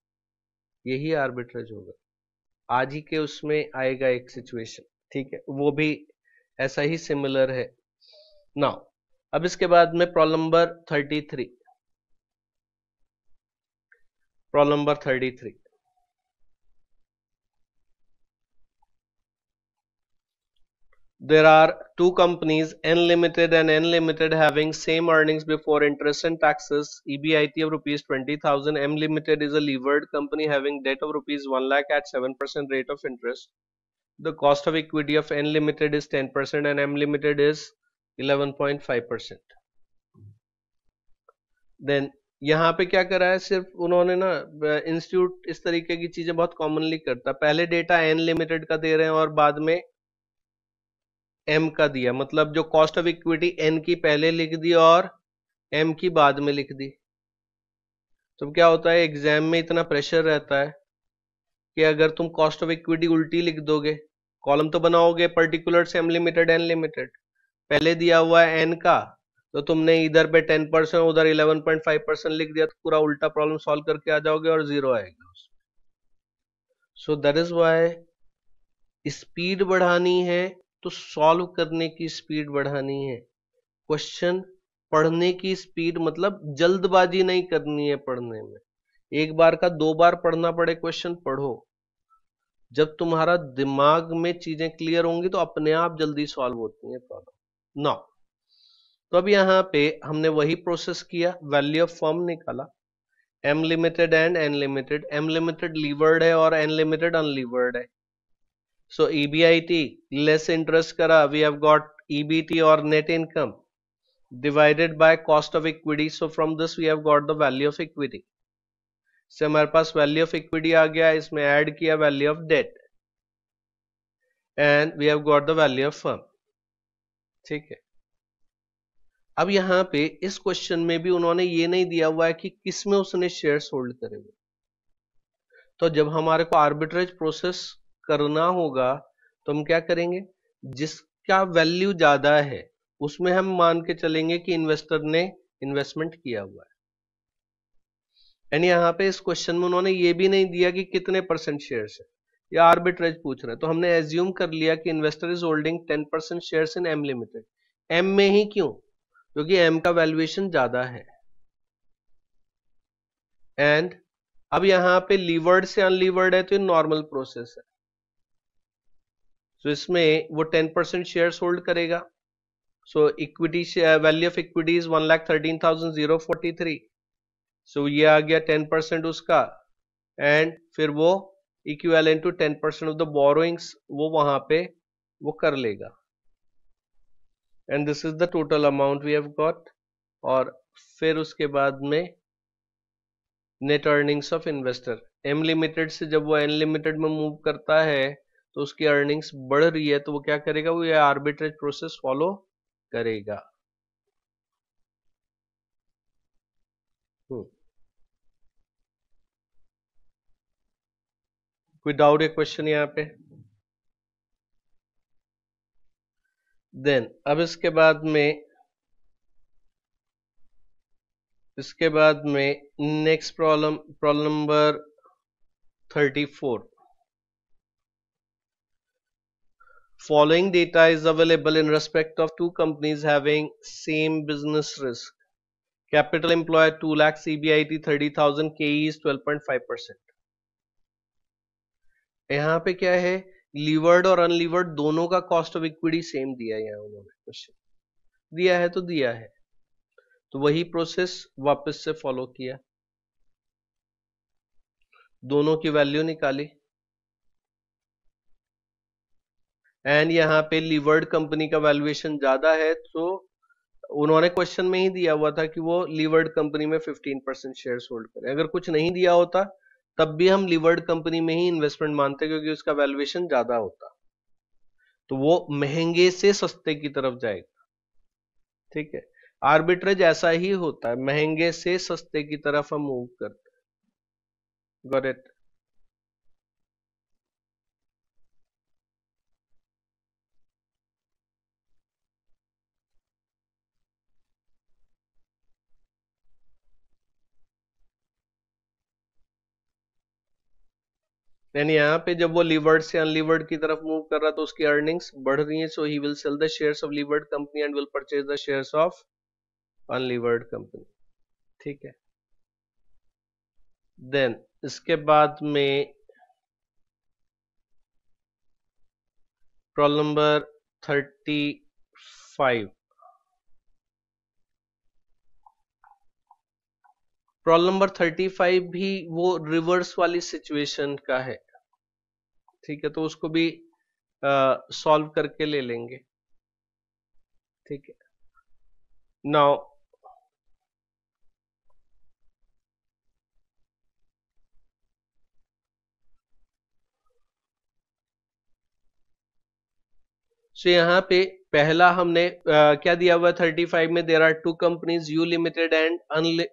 यही आर्बिट्रेज होगा। आज ही के उसमें आएगा एक सिचुएशन, ठीक है, वो भी ऐसा ही सिमिलर है। नाउ अब इसके बाद में problem number 33, problem number 33, there are two companies N Limited and N Limited having same earnings before interest and taxes, EBIT of rupees 20,000. M Limited is a levered company having debt of rupees 1 lakh at 7% rate of interest. The cost of equity of N Limited is 10% and M Limited is 11.5%. Then यहाँ पे क्या करा है, सिर्फ उन्होंने ना, इंस्टीट्यूट इस तरीके की चीजें बहुत कॉमनली करता है, पहले डेटा N लिमिटेड का दे रहे हैं और बाद में M का दिया, मतलब जो कॉस्ट ऑफ इक्विटी N की पहले लिख दी और M की बाद में लिख दी। तो क्या होता है, एग्जाम में इतना प्रेशर रहता है कि अगर तुम कॉस्ट ऑफ इक्विटी उल्टी लिख दोगे, कॉलम तो बनाओगे particular M limited N limited, पहले दिया हुआ है एन का, तो तुमने इधर पे 10% उधर 11.5% लिख दिया, तो पूरा उल्टा प्रॉब्लम सॉल्व करके आ जाओगे और जीरो आएगा। So that is why speed बढ़ानी है तो सॉल्व करने की स्पीड बढ़ानी है, क्वेश्चन पढ़ने की स्पीड, मतलब जल्दबाजी नहीं करनी है पढ़ने में, एक बार का 2 बार पढ़ना पड़े क्वेश्चन पढ़ो, जब तुम्हारा दिमाग में चीजें क्लियर होंगी तो अपने आप जल्दी सॉल्व होती हैं प्रॉब्लम। नाउ तो अब यहां पे हमने वही प्रोसेस किया, वैल्यू ऑफ फर्म निकाला, M limited and N limited, M limited levered है और एन लिमिटेड अनलीवर्ड है, सो ईबीआईटी लेस इंटरेस्ट करा, वी हैव गॉट ईबीटी और net income divided by cost of equity, so from this we have got the value of equity. से हमारे पास वैल्यू ऑफ इक्विटी आ गया, इसमें ऐड किया value of debt and we have got the value of firm, ठीक है। अब यहां पे इस क्वेश्चन में भी उन्होंने ये नहीं दिया हुआ है कि किसमें उसने शेयर्स होल्ड करे हुए, तो जब हमारे को आर्बिट्रेज प्रोसेस करना होगा तो हम क्या करेंगे, जिसका वैल्यू ज्यादा है उसमें हम मान के चलेंगे कि इन्वेस्टर ने इन्वेस्टमेंट किया हुआ है। एंड यहाँ पे इस क्वेश्चन में उन्होंने ये भी नहीं दिया कि कितने परसेंट शेयर्स है, या आर्बिट्रेज पूछ रहे हैं, तो हमने एज्यूम कर लिया कि investor is holding 10% shares in M limited. एम में ही क्यों, क्योंकि एम का वैल्यूएशन ज्यादा है। एंड अब यहां पे लीवर्ड से अनलीवर्ड है तो ये नॉर्मल प्रोसेस है, तो इसमें वो 10% शेयर्स होल्ड करेगा, so equity value of equity is 1,13,043, so ये आ गया 10% उसका, एंड फिर वो equivalent to 10% of the borrowings वो वहां पे वो कर लेगा, and this is the total amount we have got. और फिर उसके बाद में net earnings of investor, M limited से जब वो एन लिमिटेड में मूव करता है तो उसकी अर्निंग्स बढ़ रही है, तो वो क्या करेगा, वो ये आर्बिट्रेज प्रोसेस फॉलो करेगा। कोई डाउट है क्वेश्चन यहाँ पे? देन अब इसके बाद में next problem, problem number 34, following data is available in respect of two companies having same business risk, capital employed 2 lakh, CBIT 30,000, KE is 12.5%। यहाँ पे क्या है, लीवर्ड और अनलीवर्ड दोनों का कॉस्ट ऑफ इक्विटी सेम दिया है, यहाँ उन्होंने क्वेश्चन दिया है तो दिया है, तो वही प्रोसेस वापस से फॉलो किया, दोनों की वैल्यू निकाली, एंड यहाँ पे लीवर्ड कंपनी का वैल्यूएशन ज्यादा है, तो उन्होंने क्वेश्चन में ही दिया हुआ था कि वो लीवर्ड कंपनी में 15% शेयर्स होल्ड करें, अगर कुछ नहीं दिया होता तब भी हम लीवर्ड कंपनी में ही इन्वेस्टमेंट मानते क्योंकि उसका वैल्यूएशन ज्यादा होता, तो वो महंगे से सस्ते की तरफ जाएगा, ठीक है। आर्बिट्रेज ऐसा ही होता है, महंगे से सस्ते की तरफ हम मूव करते हैं, गॉट इट। यानी यहाँ पे जब वो लीवर्ड से अनलीवर्ड की तरफ मूव कर रहा तो उसकी अर्निंग्स बढ़ रही है, so he will sell the shares of levered company and will purchase the shares of unlevered company. ठीक है, देन इसके बाद में प्रॉब्लम नंबर 35। प्रॉब्लम नंबर 35 भी वो रिवर्स वाली सिचुएशन का है। ठीक है, तो उसको भी सॉल्व करके ले लेंगे। ठीक है, नाउ सो यहाँ पे पहला हमने क्या दिया हुआ 35 में, there are two companies U limited and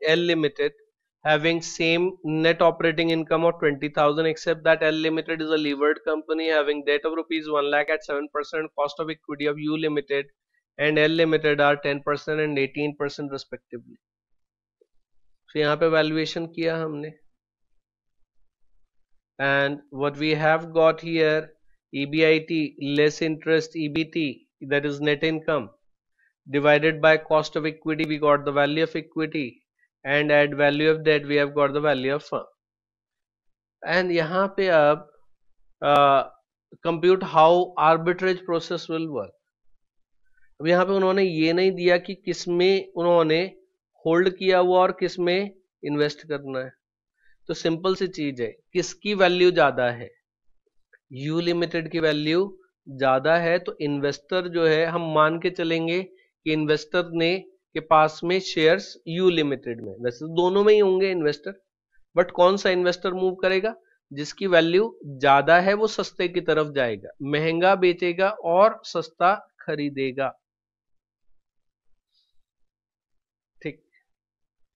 L limited having same net operating income of 20,000 except that L Limited is a levered company having debt of rupees 1 lakh at 7%, cost of equity of U Limited and L Limited are 10% and 18% respectively. So यहाँ पे valuation किया हमने and what we have got here, EBIT less interest EBT, that is net income, divided by cost of equity, we got the value of equity, and at value of debt we have got the value of firm. And यहाँ पे अब compute how arbitrage process will work. अब यहाँ पे उन्होंने ये नहीं दिया कि किसमें उन्होंने होल्ड किया हुआ और किसमें इन्वेस्ट करना है। तो सिंपल सी चीज है, किसकी वैल्यू ज्यादा है, यू लिमिटेड की वैल्यू ज्यादा है, तो इन्वेस्टर जो है हम मान के चलेंगे कि इन्वेस्टर ने के पास में शेयर्स यू लिमिटेड में, वैसे दोनों में ही होंगे इन्वेस्टर, बट कौन सा इन्वेस्टर मूव करेगा, जिसकी वैल्यू ज्यादा है वो सस्ते की तरफ जाएगा, महंगा बेचेगा और सस्ता खरीदेगा। ठीक,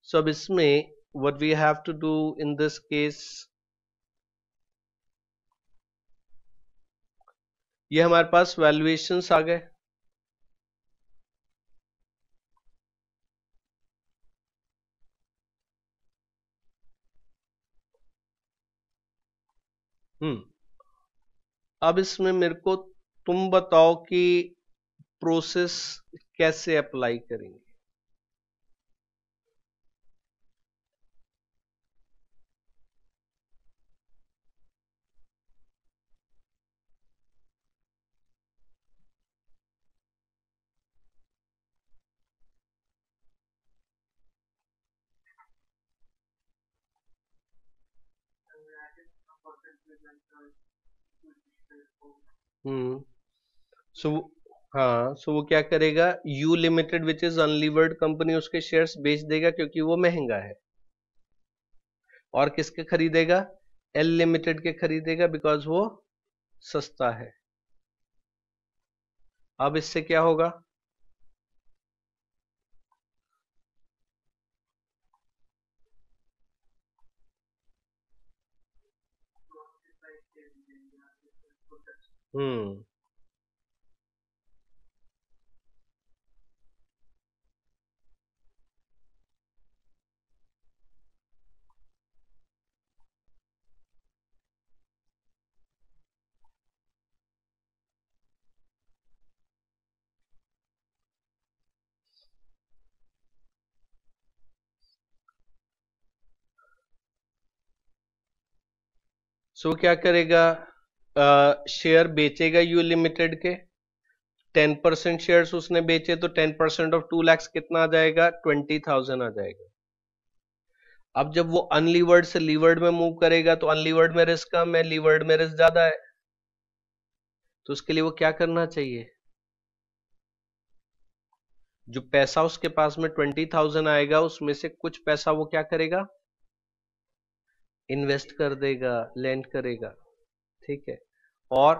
सो अब इसमें what we have to do in this case, ये हमारे पास वैल्यूएशंस आ गए। अब इसमें मेरे को तुम बताओ कि प्रोसेस कैसे अप्लाई करेंगे। सो हाँ, सो वो क्या करेगा, you limited which is unlevered company उसके शेयर्स बेच देगा क्योंकि वो महंगा है, और किसके खरीदेगा, एल लिमिटेड के खरीदेगा बिकॉज वो सस्ता है। अब इससे क्या होगा, सो क्या करेगा, शेयर बेचेगा यू लिमिटेड के, 10% शेयर्स उसने बेचे तो 10% ऑफ 2 लाख कितना आ जाएगा, 20,000 आ जाएगा। अब जब वो अनलीवर्ड से लीवर्ड में मूव करेगा तो अनलीवर्ड में रिस्क कम है, लीवर्ड में रिस्क ज्यादा है, तो उसके लिए वो क्या करना चाहिए, जो पैसा उसके पास में 20,000 आएगा उसमें से कुछ पैसा वो क्या करेगा, इन्वेस्ट कर देगा, लेंड करेगा। ठीक है, और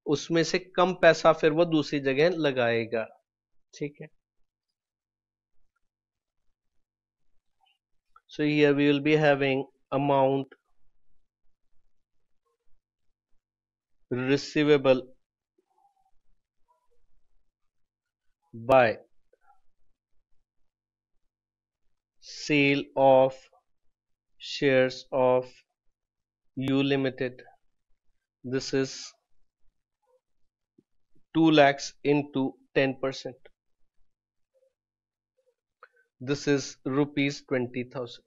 उसमें से कम पैसा फिर वो दूसरी जगह लगाएगा। ठीक है, so here we will be having amount receivable by sale of shares of U Limited, this is 2 lakhs into 10%. This is rupees 20,000.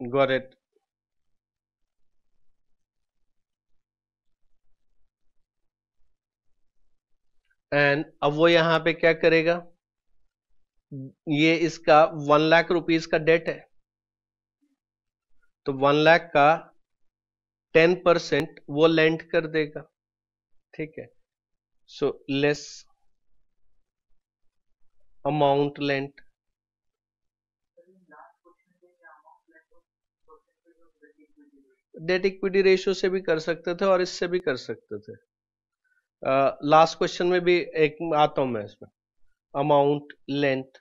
Got it? And अब वो यहां पे क्या करेगा, ये इसका 1 लाख रुपीस का डेट है, तो 1 लाख का 10% वो लेंड कर देगा, ठीक है। So less amount lent, debt equity ratio से भी कर सकते थे और इससे भी कर सकते थे। लास्ट क्वेश्चन में भी एक आता हूं मैं इसमें, amount lent,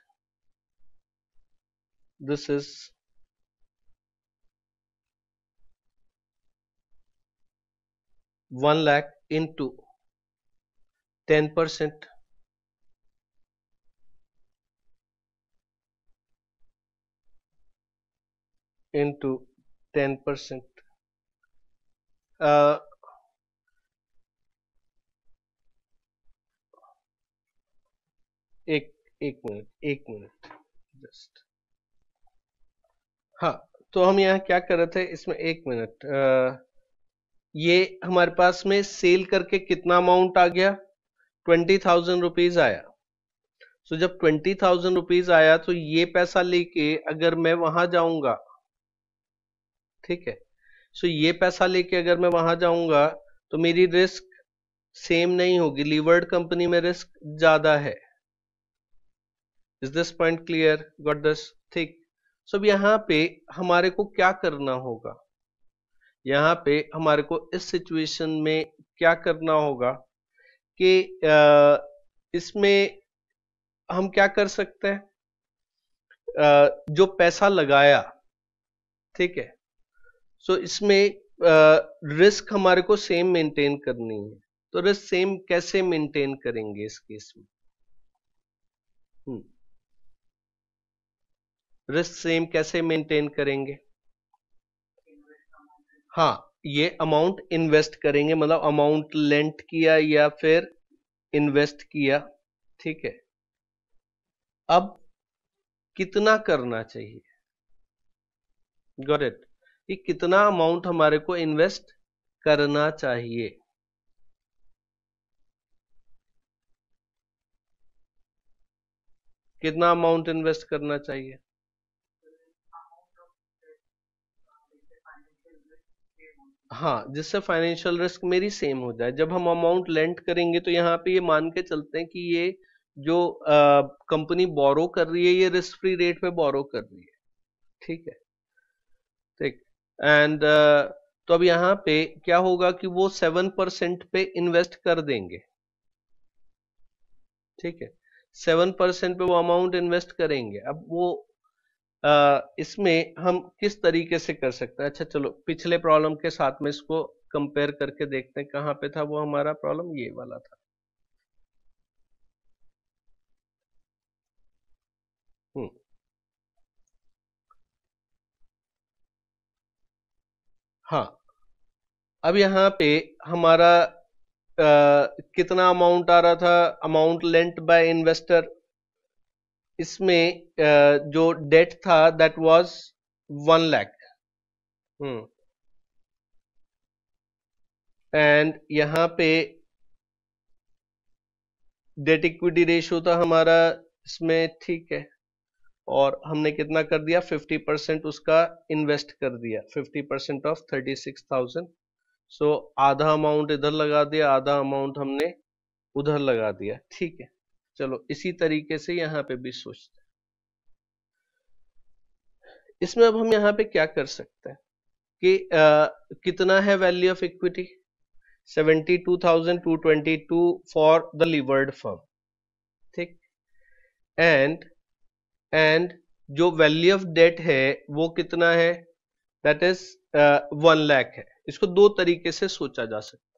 this is 1 lakh into 10% into 10%. एक मिनट जस्ट, हाँ तो हम यहाँ क्या कर रहे थे इसमें, एक मिनट, ये हमारे पास में सेल करके कितना अमाउंट आ गया, 20,000 रुपीज आया। सो जब 20,000 रुपीज आया तो ये पैसा लेके अगर मैं वहां जाऊंगा, ठीक है, सो ये पैसा लेके अगर मैं वहां जाऊंगा तो मेरी रिस्क सेम नहीं होगी, लीवर्ड कंपनी में रिस्क ज्यादा है। Is this point clear? Got this? ठीक। सो अब यहाँ पे हमारे को क्या करना होगा, यहाँ पे हमारे को इस सिचुएशन में क्या करना होगा कि इसमें हम क्या कर सकते हैं, जो पैसा लगाया, ठीक है, सो इसमें रिस्क हमारे को सेम मेंटेन करनी है, तो रिस्क सेम कैसे मेंटेन करेंगे इस केस में, रिस्क सेम कैसे मेंटेन करेंगे, हाँ ये अमाउंट इन्वेस्ट करेंगे, मतलब अमाउंट लेंट किया या फिर इन्वेस्ट किया, ठीक है। अब कितना करना चाहिए, गॉट इट, कि कितना अमाउंट हमारे को इन्वेस्ट करना चाहिए, कितना अमाउंट इन्वेस्ट करना चाहिए, हाँ जिससे फाइनेंशियल रिस्क मेरी सेम हो जाए। जब हम अमाउंट लेंड करेंगे तो यहाँ पे ये मान के चलते हैं कि ये जो कंपनी बोरो कर रही है ये रिस्क फ्री रेट पे बोरो कर रही है, ठीक है, ठीक। एंड तो अब यहाँ पे क्या होगा कि वो 7% पे इन्वेस्ट कर देंगे, ठीक है, 7% पे वो अमाउंट इन्वेस्ट करेंगे। अब वो इसमें हम किस तरीके से कर सकते हैं, अच्छा चलो पिछले प्रॉब्लम के साथ में इसको कंपेयर करके देखते हैं, कहां पे था वो हमारा प्रॉब्लम, ये वाला था। हाँ अब यहाँ पे हमारा कितना अमाउंट आ रहा था, अमाउंट लेंट बाय इन्वेस्टर, इसमें जो डेट था दैट वाज 1 लाख, एंड यहाँ पे डेट इक्विटी रेशियो था हमारा इसमें, ठीक है, और हमने कितना कर दिया, 50% उसका इन्वेस्ट कर दिया, 50% ऑफ 36,000। सो आधा अमाउंट इधर लगा दिया, आधा अमाउंट हमने उधर लगा दिया, ठीक है। चलो इसी तरीके से यहाँ पे भी सोचते हैं। इसमें अब हम यहाँ पे क्या कर सकते हैं कि कितना है value of equity, 72,222 for the levered firm, ठीक, एंड जो वैल्यू ऑफ डेट है वो कितना है, दैट इज 1 लाख है। इसको दो तरीके से सोचा जा सकता है,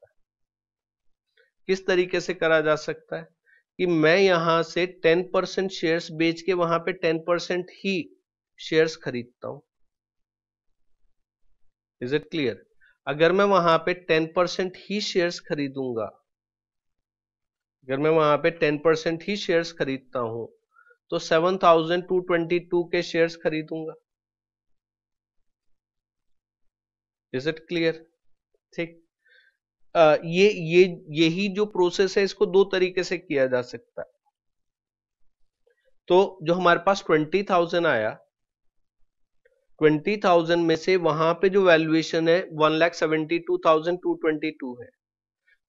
किस तरीके से करा जा सकता है कि मैं यहां से 10% शेयर्स बेच के वहां पे 10% ही शेयर्स खरीदता हूं। Is it clear? अगर मैं वहां पे 10% ही शेयर्स खरीदूंगा, अगर मैं वहां पे 10% ही शेयर्स खरीदता हूं तो 7222 के शेयर्स खरीदूंगा। Is it clear? ठीक। यही जो प्रोसेस है इसको दो तरीके से किया जा सकता है। तो जो हमारे पास 20,000 आया, 20,000 में से वहां पे जो वैल्यूएशन है 1,72,222 है,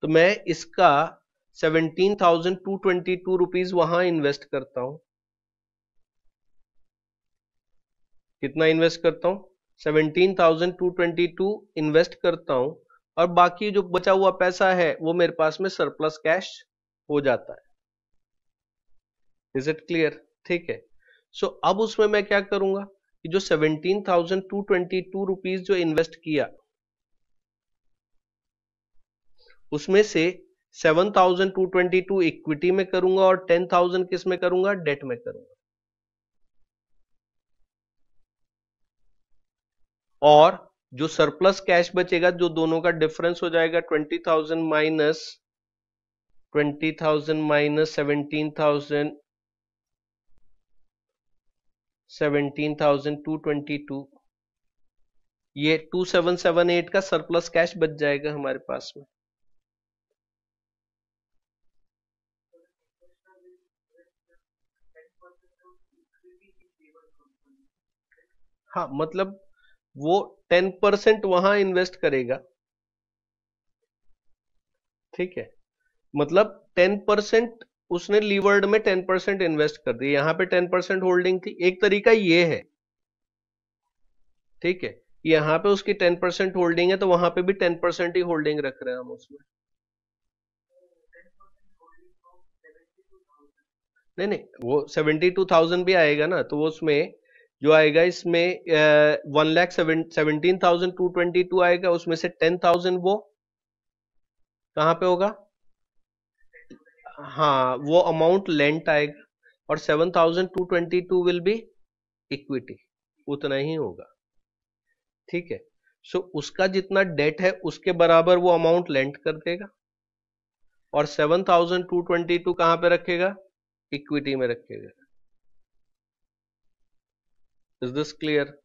तो मैं इसका 17,222 रुपीज वहां इन्वेस्ट करता हूं। कितना इन्वेस्ट करता हूं? 17,222 इन्वेस्ट करता हूं, और बाकी जो बचा हुआ पैसा है वो मेरे पास में सरप्लस कैश हो जाता है। Is it clear? ठीक है। सो अब उसमें मैं क्या करूंगा कि जो 17,222 रुपीज जो इन्वेस्ट किया उसमें से 7,222 इक्विटी में करूंगा और 10,000 किस में करूंगा? डेट में करूंगा। और जो सरप्लस कैश बचेगा, जो दोनों का डिफरेंस हो जाएगा 20,000 माइनस 17,222, ये 2778 का सरप्लस कैश बच जाएगा हमारे पास में। हाँ, मतलब वो 10% वहां इन्वेस्ट करेगा। ठीक है, मतलब 10% उसने लीवर्ड में 10% इन्वेस्ट कर दिया, यहां पे 10% होल्डिंग थी। एक तरीका ये है, ठीक है, यहां पे उसकी 10% होल्डिंग है तो वहां पे भी 10% ही होल्डिंग रख रहे हैं हम उसमें। नहीं नहीं, वो 72,000 भी आएगा ना, तो वो उसमें जो आएगा इसमें 1,17,222 आएगा, उसमें से 10,000 वो कहां पे होगा? हाँ, वो अमाउंट लेंट आएगा, और 7,222 विल बी इक्विटी, उतना ही होगा। ठीक है, सो उसका जितना डेट है उसके बराबर वो अमाउंट लेंट कर देगा, और 7,222 कहां पे रखेगा? इक्विटी में रखेगा। Is this clear?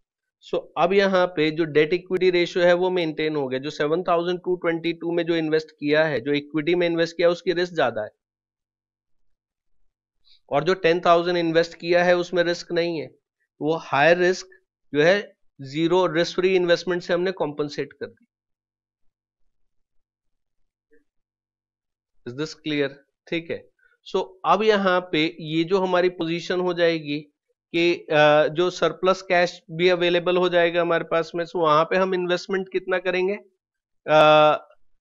सो अब यहाँ पे जो डेट इक्विटी रेशियो है वो मेंटेन हो गया। जो 7,222 में जो इन्वेस्ट किया है, जो इक्विटी में इन्वेस्ट किया है, उसकी रिस्क ज्यादा है, और जो 10,000 इन्वेस्ट किया है उसमें रिस्क नहीं है। वो हायर रिस्क जो है, जीरो रिस्क फ्री इन्वेस्टमेंट से हमने कॉम्पनसेट कर दी। Is this clear? ठीक है। सो अब यहाँ पे ये जो हमारी पोजीशन हो जाएगी कि जो सरप्लस कैश भी अवेलेबल हो जाएगा हमारे पास में, सो वहां पे हम इन्वेस्टमेंट कितना करेंगे?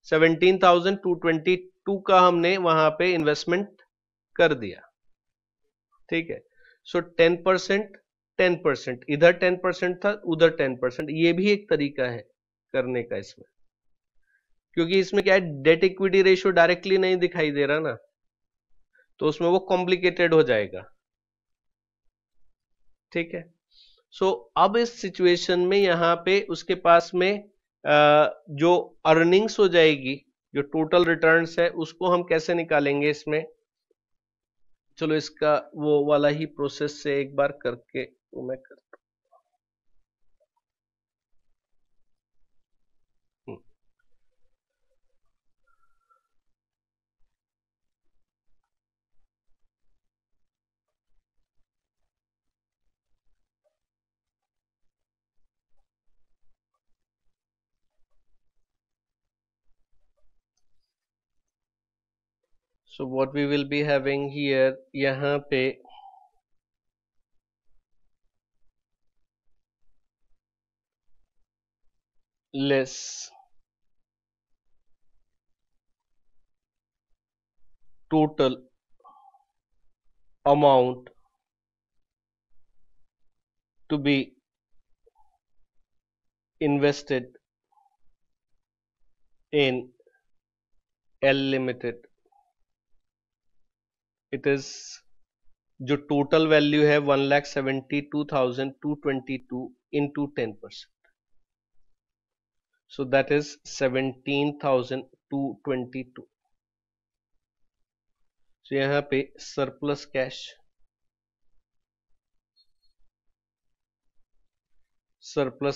17,222 का हमने वहां पे इन्वेस्टमेंट कर दिया। ठीक है, सो 10%, 10%, इधर 10% था, उधर 10%, ये भी एक तरीका है करने का इसमें, क्योंकि इसमें क्या है, डेट इक्विटी रेशियो डायरेक्टली नहीं दिखाई दे रहा ना, तो उसमें वो कॉम्प्लिकेटेड हो जाएगा। ठीक है, सो अब इस सिचुएशन में यहां पे उसके पास में जो अर्निंग्स हो जाएगी, जो टोटल रिटर्न्स है, उसको हम कैसे निकालेंगे इसमें? चलो इसका वो वाला ही प्रोसेस से एक बार करके वो मैं करता हूं। So what we will be having here, यहाँ पे less total amount to be invested in L Limited it is जो टोटल वैल्यू है 1,72,222 into 10%, so that is 17,222. so यहाँ पे सरप्लस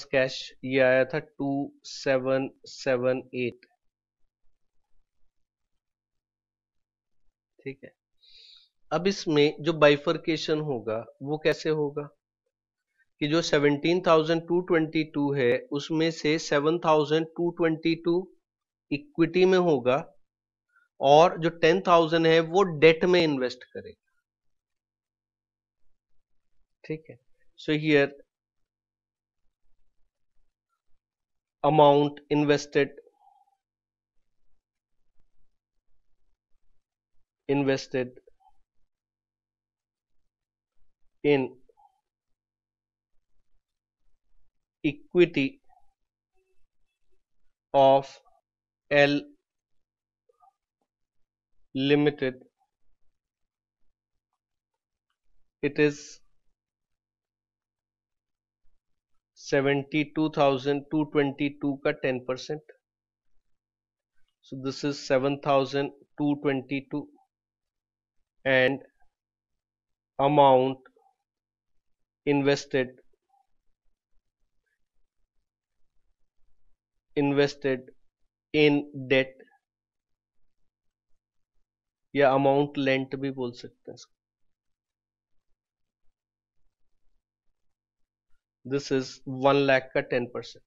कैश ये आया था 2778. ठीक है, अब इसमें जो बाइफर्केशन होगा वो कैसे होगा कि जो 17,222 है उसमें से 7,222 इक्विटी में होगा और जो 10,000 है वो डेट में इन्वेस्ट करेगा. ठीक है, so here amount invested in equity of L Limited, it is 72,222 का 10%. so this is 7,222 and amount invested in debt या अमाउंट लेंट भी बोल सकते हैं. दिस इज 1 लाख का 10%.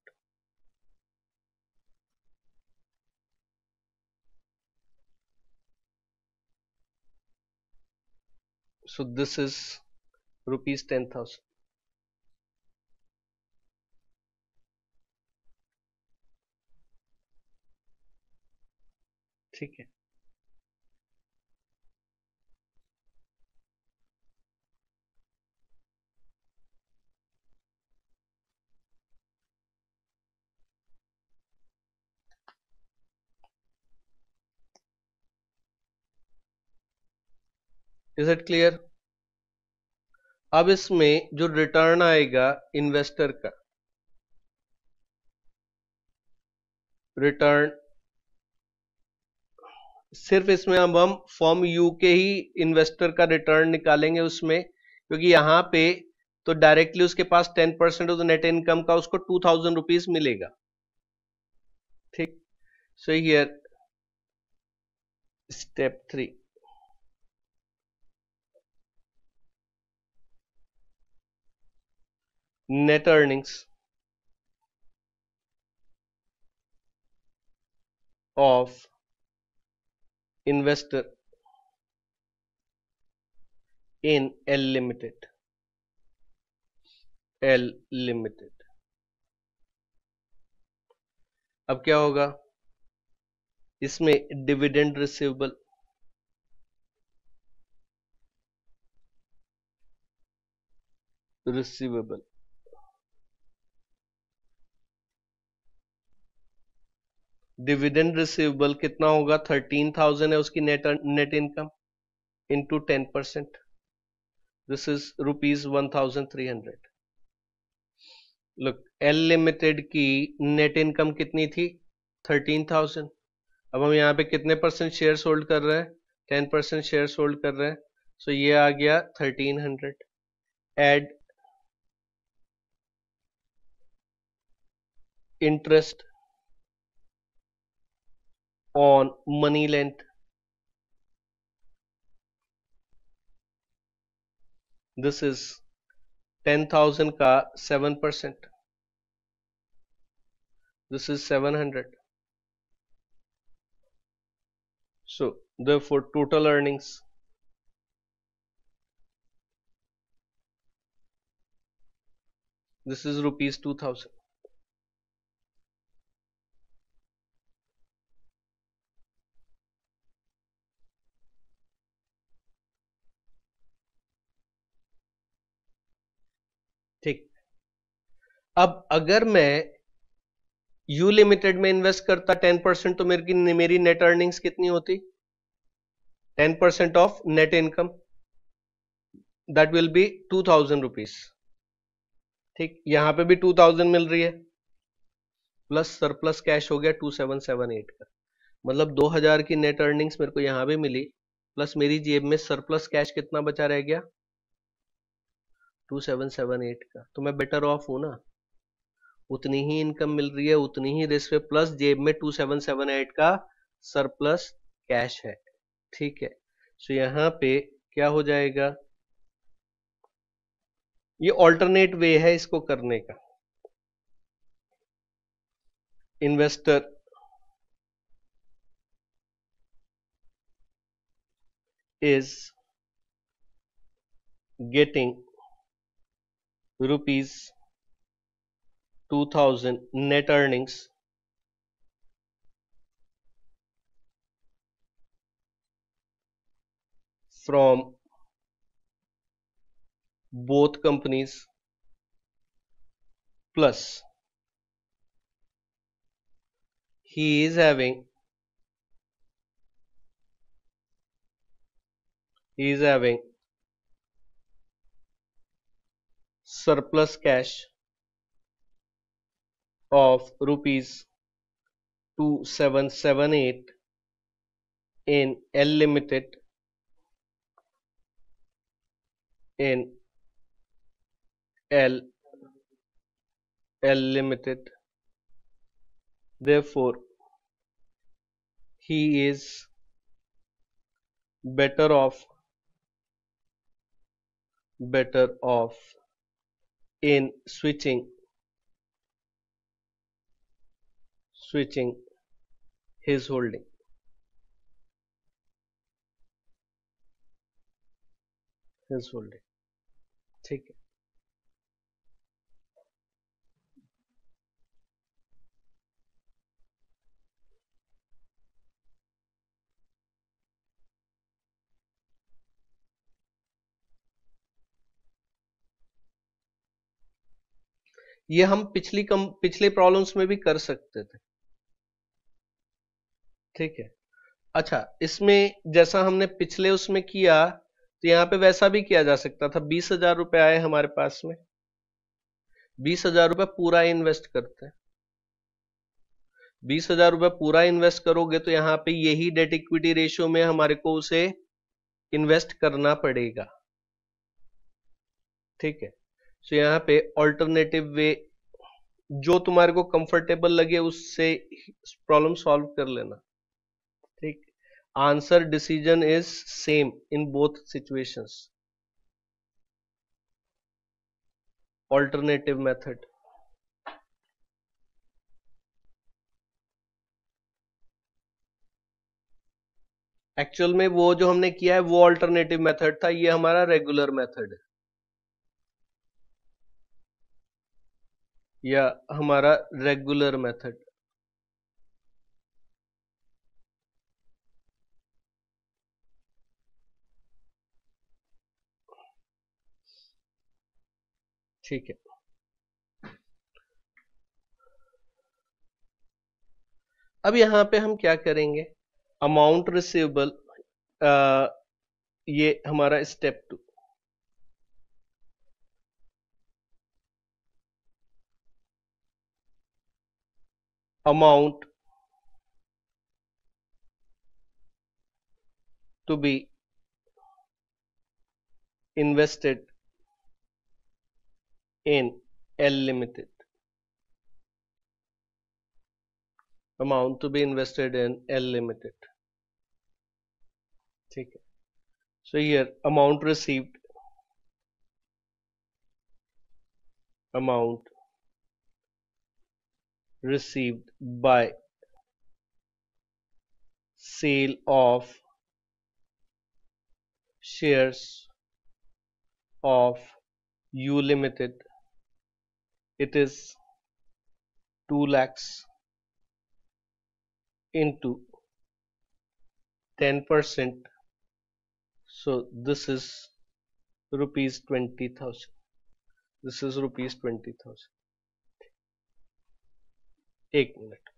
so this is rupees 10,000. ठीक है, इज इट क्लियर? अब इसमें जो रिटर्न आएगा इन्वेस्टर का, रिटर्न सिर्फ इसमें अब हम फॉर्म यू के ही इन्वेस्टर का रिटर्न निकालेंगे उसमें, क्योंकि यहां पे तो डायरेक्टली उसके पास 10% ऑफ द नेट इनकम का उसको 2,000 रुपीज मिलेगा. ठीक, so here step 3, net earnings of investor in L Limited. अब क्या होगा इसमें? डिविडेंड रिसीवेबल, डिविडेंड रिसीवेबल कितना होगा? 13,000 है उसकी net income into 10%. This is rupees 1,300. Look, L limited की नेट इनकम कितनी थी? 13,000. अब हम यहाँ पे कितने परसेंट शेयर होल्ड कर रहे हैं? 10% शेयर होल्ड कर रहे हैं. सो ये आ गया 1,300. Add interest on money lent, this is 10,000 का 7%, this is 700. so therefore total earnings this is rupees 2,000. ठीक, अब अगर मैं यू लिमिटेड में इन्वेस्ट करता 10% तो मेरी नेट अर्निंग्स कितनी होती? 10% of net income, that will be 2000 rupees. ठीक, यहां पे भी 2000 मिल रही है, प्लस सरप्लस कैश हो गया 2778 का, मतलब 2000 की नेट अर्निंग्स मेरे को यहां भी मिली, प्लस मेरी जेब में सरप्लस कैश कितना बचा रह गया, 2778 का। तो मैं बेटर ऑफ हूं ना, उतनी ही इनकम मिल रही है, उतनी ही रिस्क पे, प्लस जेब में 2778 का सरप्लस कैश है। ठीक है, सो यहां पे क्या हो जाएगा, ये ऑल्टरनेट वे है इसको करने का। Investor is getting rupees 2000 net earnings from both companies, plus he is having surplus cash of rupees 2778 in L Limited, in L Limited. Therefore, he is better off in switching his holding. ठीक है, ये हम पिछले प्रॉब्लम्स में भी कर सकते थे। ठीक है, अच्छा, इसमें जैसा हमने पिछले उसमें किया, तो यहाँ पे वैसा भी किया जा सकता था। 20,000 रुपए आए हमारे पास में, 20,000 रुपए पूरा इन्वेस्ट करते हैं। 20,000 रुपए पूरा इन्वेस्ट करोगे तो यहाँ पे यही डेट इक्विटी रेशियो में हमारे को उसे इन्वेस्ट करना पड़ेगा। ठीक है, तो यहाँ पे ऑल्टरनेटिव वे जो तुम्हारे को कंफर्टेबल लगे उससे प्रॉब्लम सॉल्व कर लेना। ठीक, answer decision is same in both situations. Alternative method, actual में वो जो हमने किया है वो ऑल्टरनेटिव मेथड था, ये हमारा रेगुलर मेथड है, या हमारा रेगुलर मेथड। ठीक है, अब यहां पे हम क्या करेंगे, अमाउंट रिसीवेबल, ये हमारा step 2, amount to be invested in L Limited, amount to be invested in L Limited. ठीक है, so here amount received by sale of shares of U Limited, it is 2 lakhs into 10%, so this is rupees 20,000. This is rupees 20,000. एक मिनट,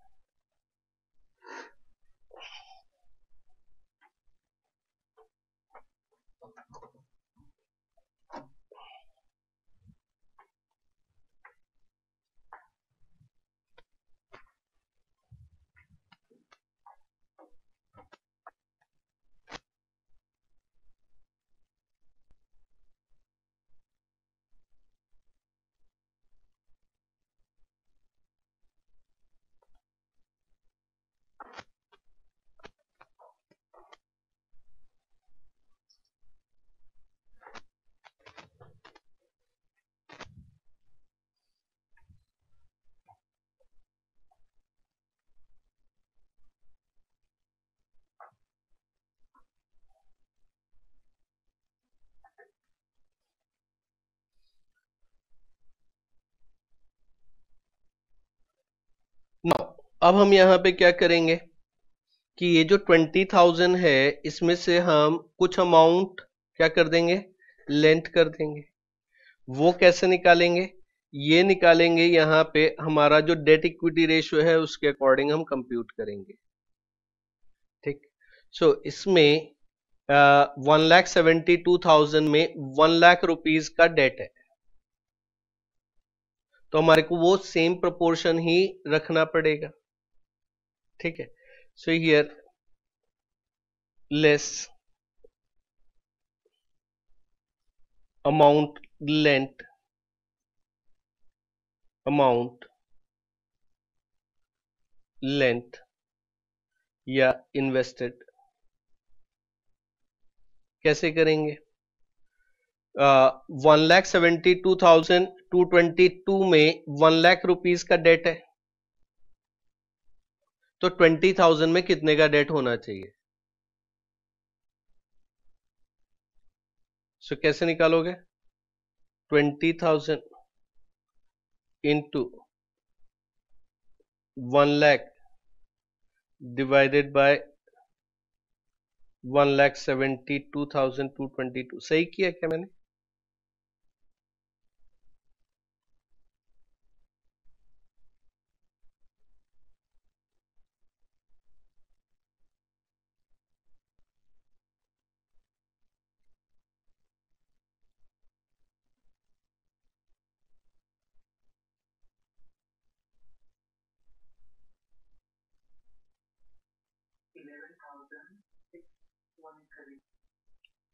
नाउ अब हम यहाँ पे क्या करेंगे कि ये जो 20,000 है इसमें से हम कुछ अमाउंट क्या कर देंगे, लेंट कर देंगे। वो कैसे निकालेंगे, ये निकालेंगे यहाँ पे हमारा जो डेट इक्विटी रेशियो है उसके अकॉर्डिंग हम कंप्यूट करेंगे। ठीक, सो इसमें 1,72,000 में 1,00,000 रुपीज का डेट है, तो हमारे को वो सेम प्रोपोर्शन ही रखना पड़ेगा। ठीक है, so here less amount lent या इन्वेस्टेड। कैसे करेंगे, 1,72,222 में 1,00,000 रुपीज का डेट है, तो 20,000 में कितने का डेट होना चाहिए। सो कैसे निकालोगे, 20,000 इंटू 1,00,000 डिवाइडेड बाय 1,72,222। सही किया क्या मैंने?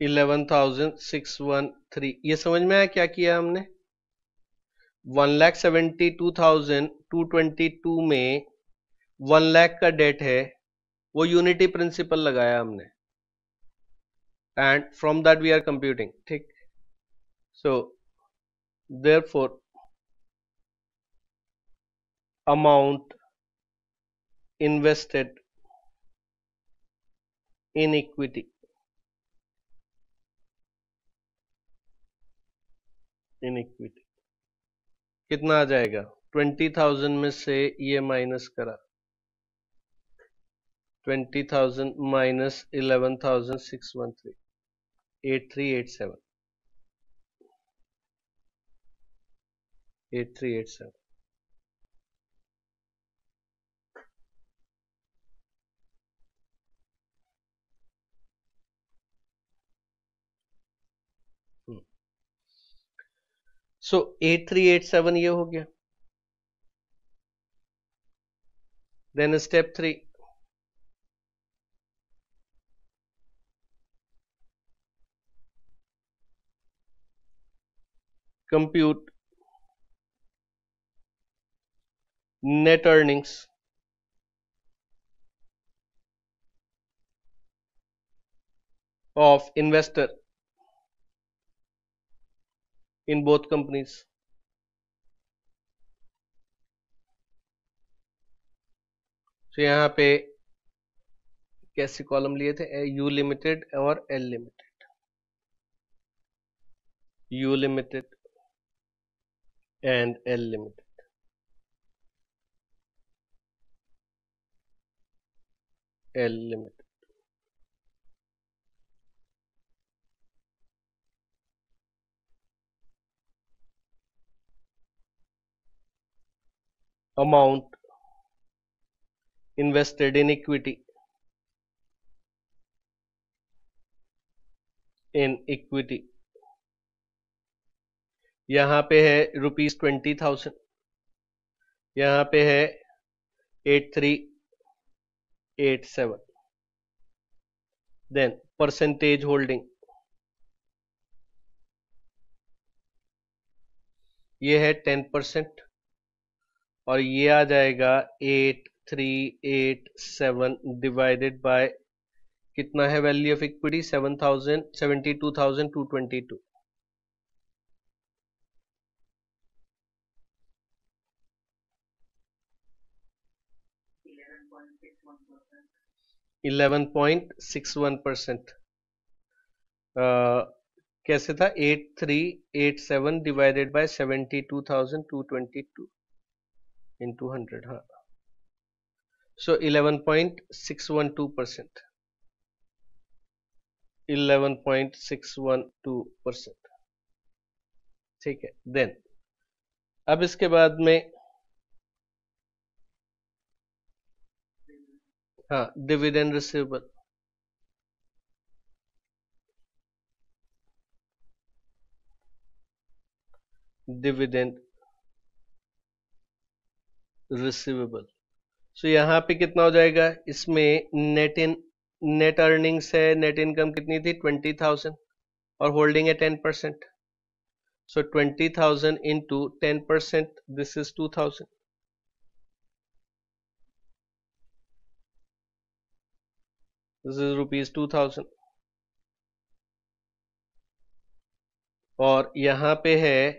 $11,613। ये समझ में आया क्या किया हमने? 1,72,222 में 1,00,000 का डेट है, वो यूनिटी प्रिंसिपल लगाया हमने, and from that we are computing. ठीक, so therefore amount invested in equity कितना आ जाएगा, 20,000 में से ये माइनस करा, 20,000 माइनस 11,613, 8387, 8387। सो 8387 ये हो गया। Then step 3, compute net earnings of investor in both companies। तो यहाँ पे कैसे कॉलम लिए थे, यू लिमिटेड और L limited, you limited and L limited. L limited amount invested in equity यहाँ पे है ₹20,000, यहाँ पे है 8387। देन परसेंटेज होल्डिंग, ये है 10%, और ये आ जाएगा 8387 डिवाइडेड बाय कितना है वैल्यू ऑफ इक्विटी, 72,222। 11.61%। कैसे था, 8387 डिवाइडेड बाय 72,222 इंटू 100। हाँ, So 11.612%. 11.612%. ठीक है. देन अब इसके बाद में हाँ, dividend receivable. Dividend receivable. So यहाँ पे कितना हो जाएगा? इसमें नेट अर्निंग्स है, नेट इनकम कितनी थी? 20,000 और होल्डिंग है 10%. So 20,000 into 10%, this is 2,000. This is ₹2,000. और यहाँ पे है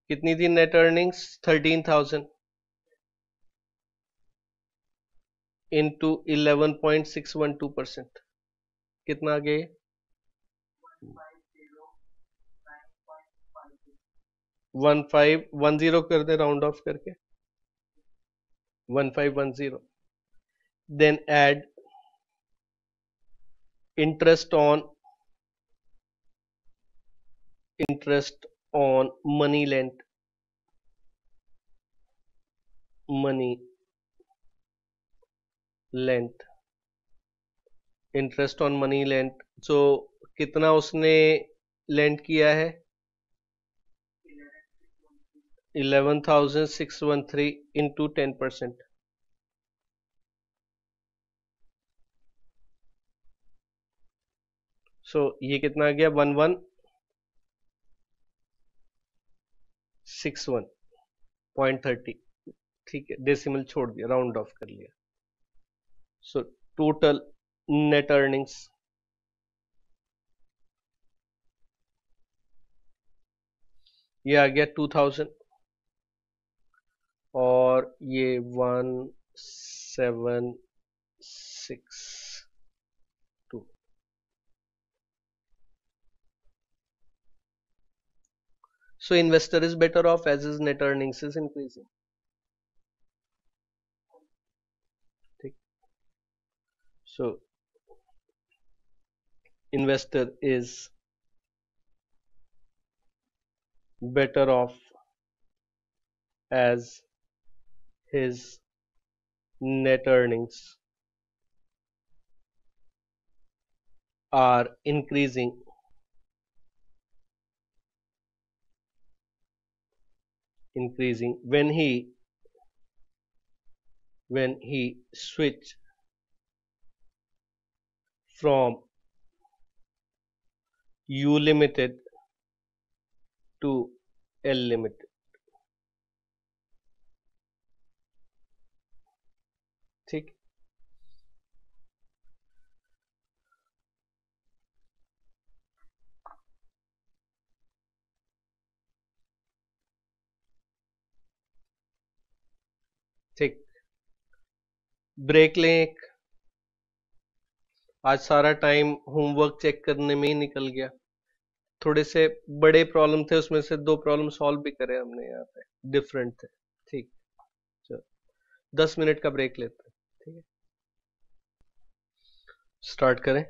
कितनी थी नेट अर्निंग्स? 13,000 इंटू 11.612%. कितना आ गया? 1510 कर दे राउंड ऑफ करके. 1510. Then add interest on money lent. Interest on money lent. So कितना उसने लेंट किया है? 11,613 इंटू 10%. सो ये कितना आ गया? 1161.30. ठीक है, डेसिमल छोड़ दिया, राउंड ऑफ कर लिया. सो टोटल नेट अर्निंग्स ये आ गया 2,000 और ये 1,762. So investor is better off as his net earnings is increasing. So investor is better off as his net earnings are increasing when he switch from U limited to L limited. ठीक. ठीक, ब्रेक लें एक. आज सारा टाइम होमवर्क चेक करने में ही निकल गया. थोड़े से बड़े प्रॉब्लम थे, उसमें से 2 प्रॉब्लम सॉल्व भी करे हमने यहाँ पे, डिफरेंट थे. ठीक, चलो 10 मिनट का ब्रेक लेते हैं. ठीक है, स्टार्ट करें.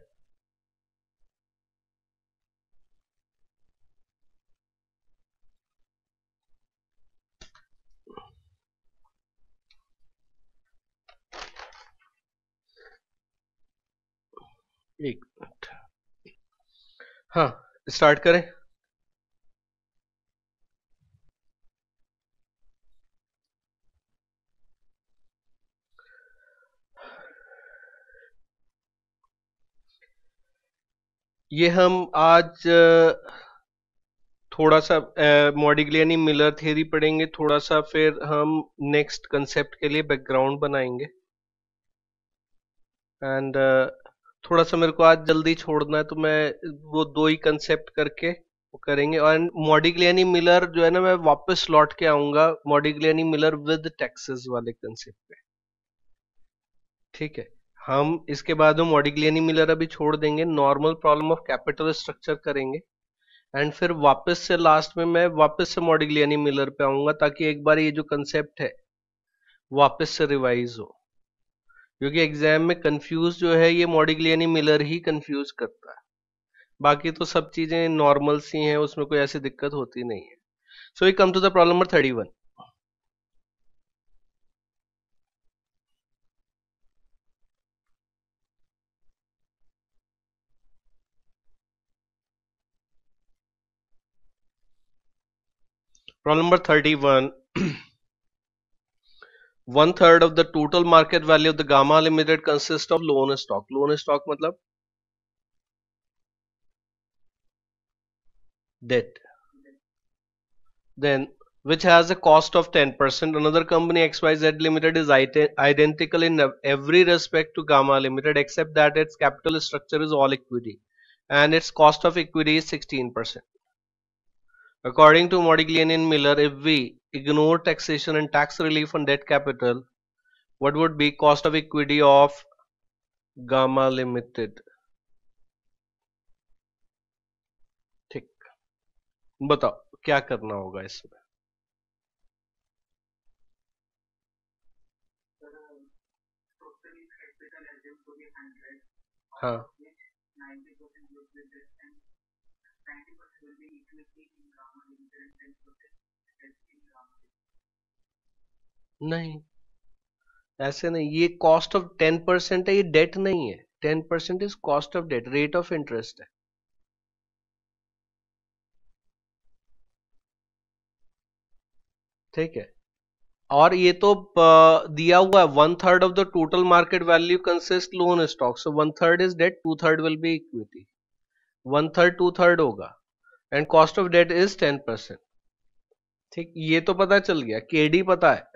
एक मिनट. हाँ, स्टार्ट करें. ये हम आज थोड़ा सा मॉडिग्लियानी मिलर थ्योरी पढ़ेंगे, थोड़ा सा फिर हम नेक्स्ट कंसेप्ट के लिए बैकग्राउंड बनाएंगे. एंड थोड़ा सा मेरे को आज जल्दी छोड़ना है, तो मैं वो 2 ही कंसेप्ट करके वो करेंगे. और मॉडिग्लियानी मिलर जो है ना, मैं वापस लौट के आऊंगा मॉडिग्लियानी मिलर विद टैक्सेस वाले कंसेप्ट पे. ठीक है, हम इसके बाद मॉडिग्लियानी मिलर अभी छोड़ देंगे, normal problem of capital structure करेंगे. एंड फिर वापस से लास्ट में मैं वापस से मॉडिग्लियानी मिलर पे आऊंगा, ताकि एक बार ये जो कंसेप्ट है वापस से रिवाइज हो. क्योंकि एग्जाम में कंफ्यूज जो है ये मॉडिग्लियानी मिलर ही कंफ्यूज करता है, बाकी तो सब चीजें नॉर्मल सी हैं, उसमें कोई ऐसी दिक्कत होती नहीं है। So we come to the problem number 31. Problem number 31. 1/3 of the total market value of the Gamma Limited consists of loan stock. Loan stock मतलब debt. Then which has a cost of 10%. Another company XYZ Limited is identical in every respect to Gamma Limited except that its capital structure is all equity and its cost of equity is 16%. According to Modigliani and Miller, if we ignore taxation and tax relief on debt capital, what would be cost of equity of Gamma Limited? ठीक, बताओ क्या करना होगा इसमें। हाँ, नहीं ऐसे नहीं, ये कॉस्ट ऑफ 10% है, ये डेट नहीं है। 10% is cost of debt, rate of interest है। ठीक है, और ये तो दिया हुआ है 1/3 of the total market value consist loan stock, so 1/3 is debt, 2/3 will be equity. 1/3 2/3 होगा and cost of debt is 10%। ठीक, ये तो पता चल गया। केडी पता है,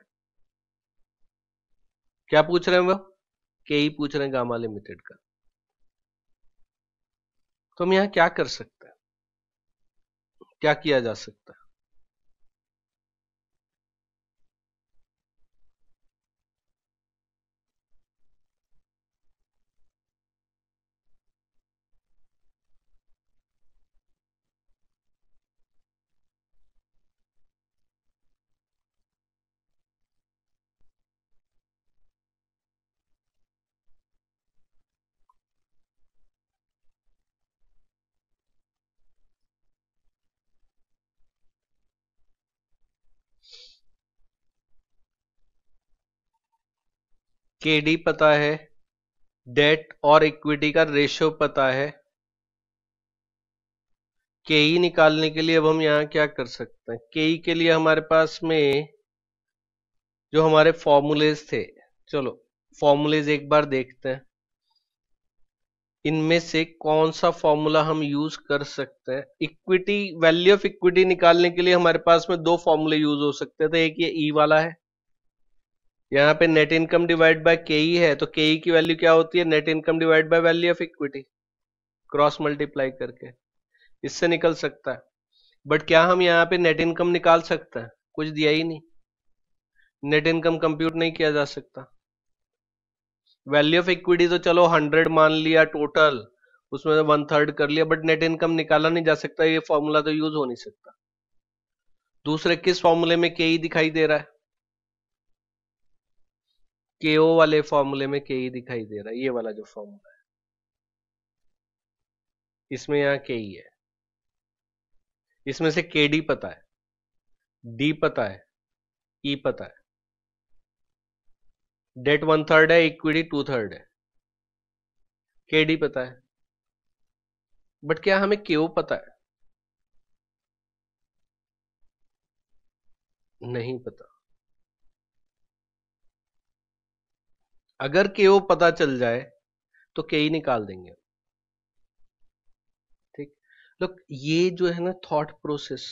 क्या पूछ रहे हैं वो? के ही पूछ रहे हैं गामा लिमिटेड का। तो हम यहाँ क्या कर सकते हैं, क्या किया जा सकता है? केडी पता है, डेट और इक्विटी का रेशियो पता है। केई निकालने के लिए अब हम यहाँ क्या कर सकते हैं? केई के लिए हमारे पास में जो हमारे फॉर्मूलेज थे, चलो फॉर्मूलेज एक बार देखते हैं। इनमें से कौन सा फॉर्मूला हम यूज कर सकते हैं? इक्विटी, वैल्यू ऑफ इक्विटी निकालने के लिए हमारे पास में दो फॉर्मूले यूज हो सकते थे। एक ये ई वाला है, यहाँ पे नेट इनकम डिवाइड बाय केई है, तो केई की वैल्यू क्या होती है? Net income divide by value of equity, cross multiply करके इससे निकल सकता है। बट क्या हम यहाँ पे नेट इनकम निकाल सकते हैं? कुछ दिया ही नहीं, नेट इनकम कंप्यूट नहीं किया जा सकता। वैल्यू ऑफ इक्विटी तो चलो 100 मान लिया टोटल, उसमें 1/3 कर लिया, बट नेट इनकम निकाला नहीं जा सकता, ये फॉर्मूला तो यूज हो नहीं सकता। दूसरे किस फॉर्मूले में के दिखाई दे रहा है? केओ वाले फॉर्मूले में के दिखाई दे रहा है, ये वाला जो फॉर्मूला है, इसमें यहाँ के है। इसमें से के डी पता है, डी पता है, ई पता है। डेट 1/3 है, इक्विटी 2/3 है, के डी पता है। बट क्या हमें केओ पता है? नहीं पता। अगर केओ पता चल जाए तो के निकाल देंगे। ठीक, लोग ये जो है ना थॉट प्रोसेस,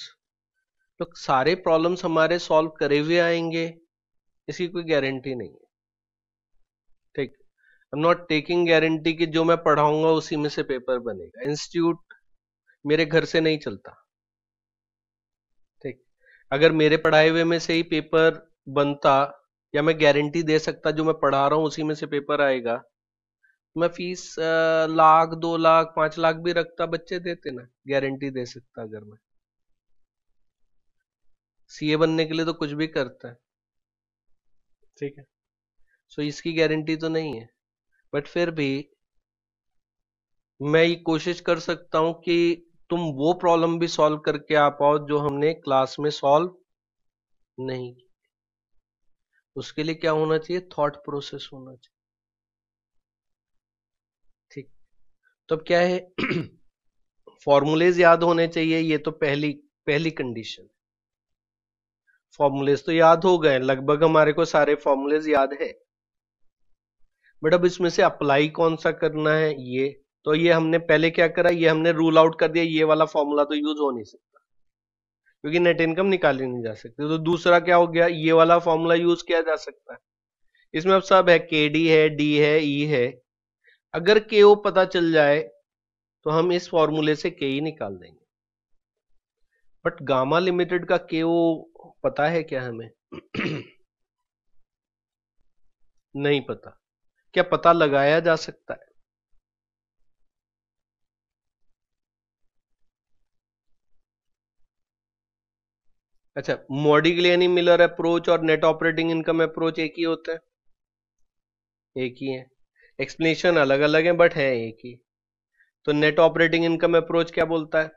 लोग सारे प्रॉब्लम्स हमारे सॉल्व करे हुए आएंगे, इसकी कोई गारंटी नहीं है। ठीक, I am not taking guarantee कि जो मैं पढ़ाऊंगा उसी में से पेपर बनेगा। इंस्टीट्यूट मेरे घर से नहीं चलता। ठीक, अगर मेरे पढ़ाए हुए में से ही पेपर बनता, या मैं गारंटी दे सकता जो मैं पढ़ा रहा हूं उसी में से पेपर आएगा, मैं फीस लाख 2 लाख 5 लाख भी रखता, बच्चे देते ना, गारंटी दे सकता। अगर मैं सीए बनने के लिए तो कुछ भी करता है। ठीक है, सो इसकी गारंटी तो नहीं है, बट फिर भी मैं ये कोशिश कर सकता हूं कि तुम वो प्रॉब्लम भी सॉल्व करके आ पाओ जो हमने क्लास में सॉल्व नहीं की। उसके लिए क्या होना चाहिए? थॉट प्रोसेस होना चाहिए। ठीक, तो अब क्या है? फॉर्मूलेज याद होने चाहिए, ये तो पहली पहली कंडीशन। फॉर्मूलेज तो याद हो गए लगभग, हमारे को सारे फॉर्मूलेज याद है, बट अब इसमें से अप्लाई कौन सा करना है ये, तो ये हमने पहले क्या करा, ये हमने रूल आउट कर दिया, ये वाला फॉर्मूला तो यूज हो नहीं सकता क्योंकि नेट इनकम निकाली नहीं जा सकती। तो दूसरा क्या हो गया, ये वाला फॉर्मूला यूज किया जा सकता है। इसमें अब सब है, के डी है, डी है, ई है। अगर के ओ पता चल जाए तो हम इस फॉर्मूले से के ई निकाल देंगे, बट गामा लिमिटेड का के ओ पता है क्या हमें? नहीं पता। क्या पता लगाया जा सकता है? अच्छा, मॉडिग्लियानी मिलर अप्रोच और नेट ऑपरेटिंग इनकम अप्रोच एक ही होता है? एक ही है। एक्सप्लेनेशन अलग अलग है बट है एक ही। तो नेट ऑपरेटिंग इनकम अप्रोच क्या बोलता है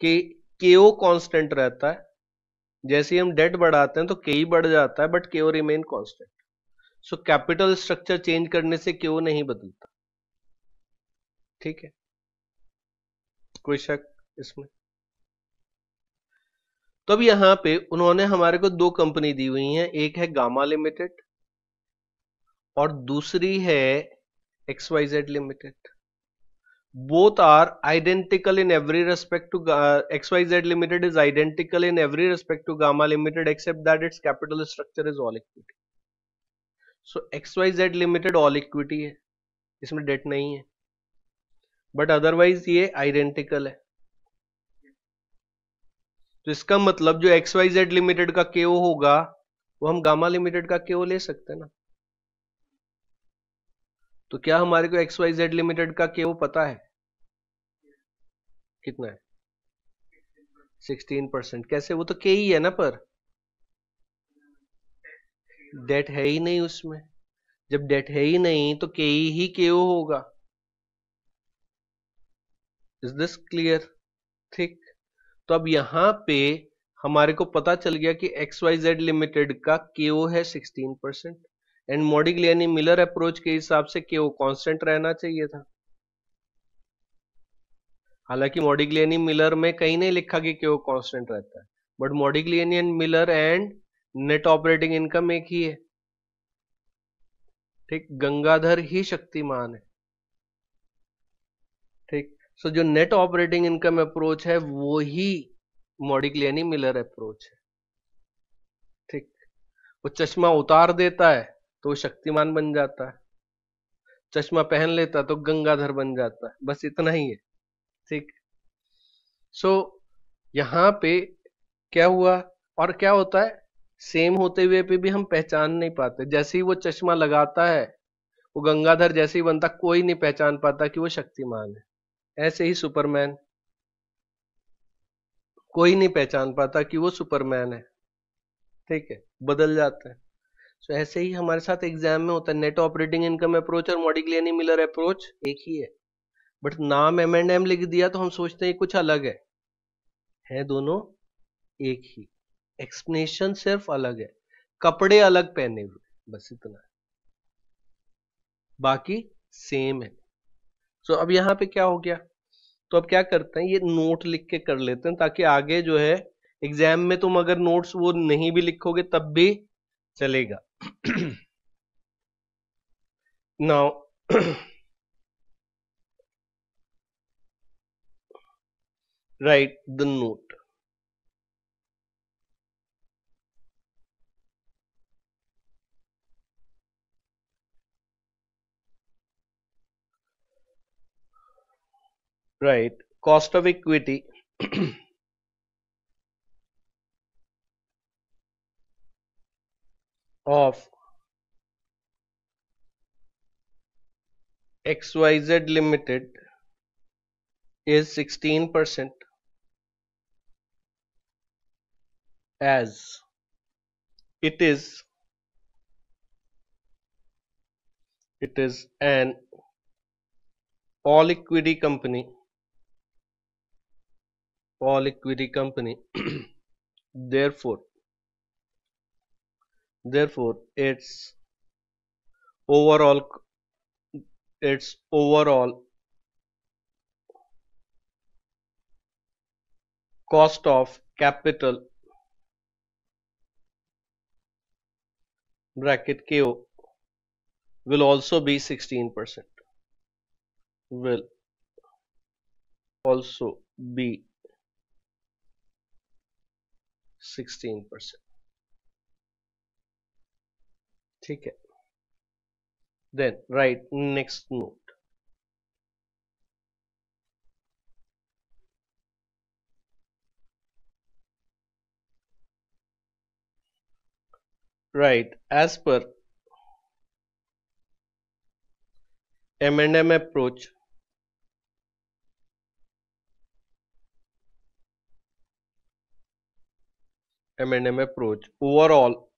कि केओ कांस्टेंट रहता है, जैसे ही हम डेट बढ़ाते हैं तो केई बढ़ जाता है बट केओ remain constant. So capital structure change करने से केओ नहीं बदलता। ठीक है, कोई शक इसमें? तो अब यहां पे उन्होंने हमारे को दो कंपनी दी हुई हैं, एक है गामा लिमिटेड और दूसरी है XYZ limited. both are identical in every respect to XYZ Limited is identical in every respect to Gamma Limited except that its capital structure is all equity. So XYZ Limited all equity है, इसमें डेट नहीं है, बट अदरवाइज ये आइडेंटिकल है। तो इसका मतलब जो XYZ Limited का केओ होगा वो हम गामा लिमिटेड का केओ ले सकते हैं ना। तो क्या हमारे को XYZ Limited का केओ पता है? कितना है? 16%। कैसे? वो तो के ही है ना, पर डेट है ही नहीं उसमें। जब डेट है ही नहीं तो के ही केओ होगा। Is this clear? ठीक, तो अब यहां पे हमारे को पता चल गया कि XYZ लिमिटेड का केओ है 16% एंड मॉडिग्लियानी मिलर अप्रोच के हिसाब से केओ कांस्टेंट रहना चाहिए था। हालांकि मॉडिग्लियानी मिलर में कहीं नहीं लिखा कि केओ कांस्टेंट रहता है, but Modigliani and Miller and net operating income एक ही है। ठीक, गंगाधर ही शक्तिमान है। ठीक, सो जो नेट ऑपरेटिंग इनकम अप्रोच है वो ही मॉडिग्लियानी मिलर अप्रोच है। ठीक, वो चश्मा उतार देता है तो वो शक्तिमान बन जाता है, चश्मा पहन लेता तो गंगाधर बन जाता है, बस इतना ही है। ठीक, सो यहां पे क्या हुआ, और क्या होता है, सेम होते हुए पे भी हम पहचान नहीं पाते। जैसे ही वो चश्मा लगाता है वो गंगाधर जैसे ही बनता, कोई नहीं पहचान पाता कि वो शक्तिमान है। ऐसे ही सुपरमैन, कोई नहीं पहचान पाता कि वो सुपरमैन है। ठीक है, बदल जाता है। तो ऐसे ही हमारे साथ एग्जाम में होता है, नेट ऑपरेटिंग इनकम अप्रोच और मॉडिग्लियानी मिलर अप्रोच एक ही है, बट नाम M&M लिख दिया तो हम सोचते हैं कुछ अलग है दोनों एक ही। एक्सप्लेनेशन सिर्फ अलग है, कपड़े अलग पहने हुए, बस इतना है, बाकी सेम है। सो अब यहां पे क्या हो गया, तो अब क्या करते हैं, ये नोट लिख के कर लेते हैं ताकि आगे जो है एग्जाम में तुम अगर नोट्स वो नहीं भी लिखोगे तब भी चलेगा। Now write the note. Right, cost of equity of XYZ Limited is 16% as it is It is an all equity company. All equity company. Therefore, its overall cost of capital bracket KO will also be 16%. Will also be 16%. ठीक है. Then write next note. Right, as per M&M approach, overall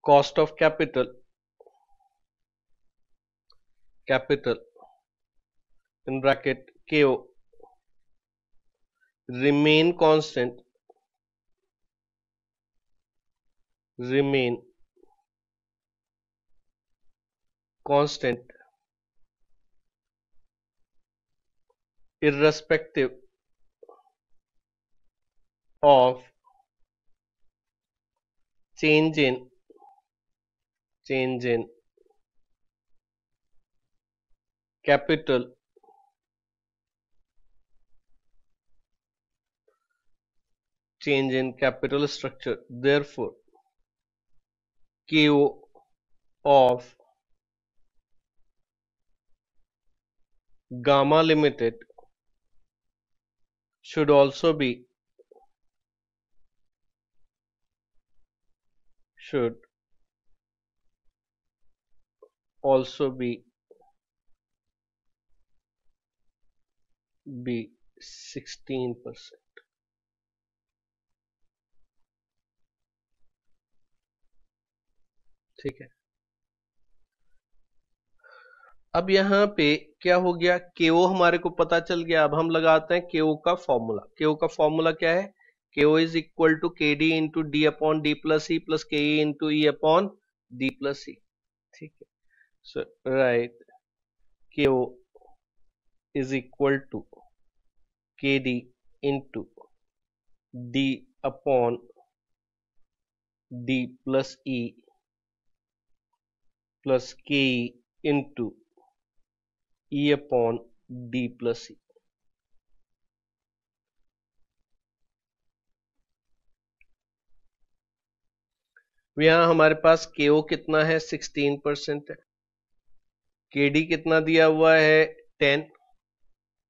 cost of capital in bracket KO remain constant irrespective of change in capital structure. Therefore, KO of Gamma Limited should also be be 16%. ठीक है. अब यहाँ पे क्या हो गया, KO हमारे को पता चल गया. अब हम लगाते हैं KO का फॉर्मूला. KO का फॉर्मूला क्या है? KO is equal to KD into D upon D plus E plus KE into E upon D plus E. ठीक है. So right, KO is equal to KD into D upon D plus E plus KE into E upon D plus E. यहाँ हमारे पास KO कितना है? 16% है. KD कितना दिया हुआ है? 10.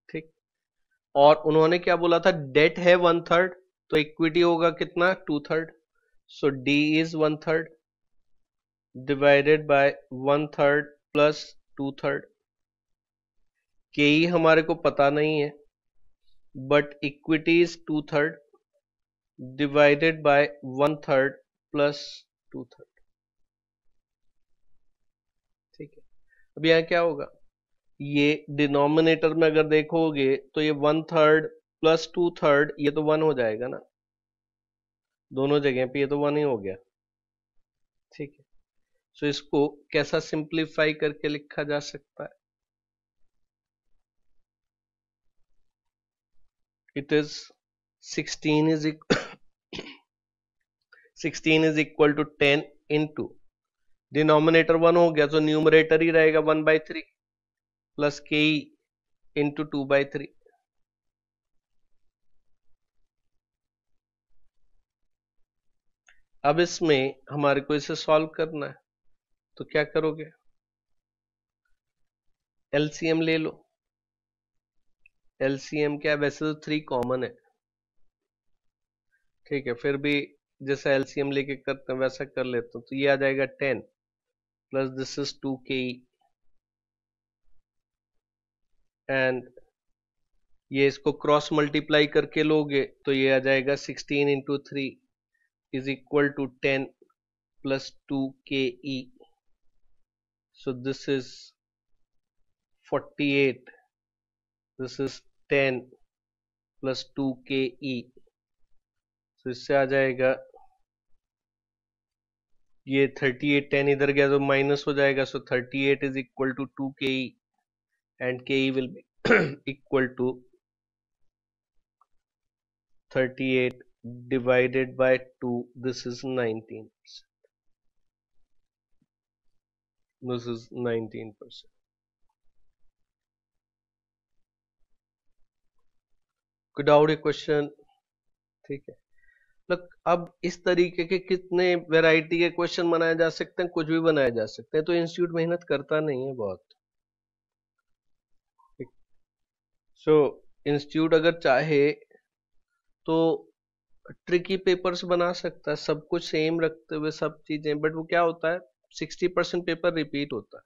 ठीक. और उन्होंने क्या बोला था? डेट है 1/3, तो इक्विटी होगा कितना? 2/3. सो D is 1/3 divided by 1/3 plus 2/3. KE हमारे को पता नहीं है, but equity is 2/3 divided by 1/3 plus 2/3. ठीक है. अब यहाँ क्या होगा? ये डिनोमिनेटर में अगर देखोगे तो ये 1/3 प्लस 2/3 ये तो 1 हो जाएगा ना, दोनों जगह पे ये तो 1 ही हो गया. ठीक है. सो इसको कैसा सिंप्लीफाई करके लिखा जा सकता है? It is 16 is equal to 10 into denominator 1 हो गया तो न्यूमरेटर ही रहेगा 1/3 प्लस KE इंटू 2/3. अब इसमें हमारे को इसे सॉल्व करना है, तो क्या करोगे? LCM ले लो. LCM क्या है? वैसे तो 3 कॉमन है. ठीक है, फिर भी जैसा LCM लेके करते हैं वैसा कर लेते हैं. तो ये आ जाएगा 10 plus this is 2KE and ये इसको क्रॉस मल्टीप्लाई करके लोगे तो ये आ जाएगा 16 into 3 is equal to 10 plus 2 KE. So this is 48. This is 10 plus 2 KE. So इससे आ जाएगा ये 38, 10 इधर गया तो माइनस हो जाएगा. So 38 is equal to 2 KE and KE will be equal to 38 divided by 2. This is 19%. This is 19%. कोई डाउट या क्वेश्चन? ठीक है. लोग अब इस तरीके के कितने वैरायटी के क्वेश्चन बनाए जा सकते हैं, कुछ भी बनाए जा सकते हैं. तो इंस्टीट्यूट मेहनत करता नहीं है बहुत. सो इंस्टीट्यूट अगर चाहे तो ट्रिकी पेपर्स बना सकता है, सब कुछ सेम रखते हुए सब चीजें. बट वो क्या होता है, 60% पेपर रिपीट होता है.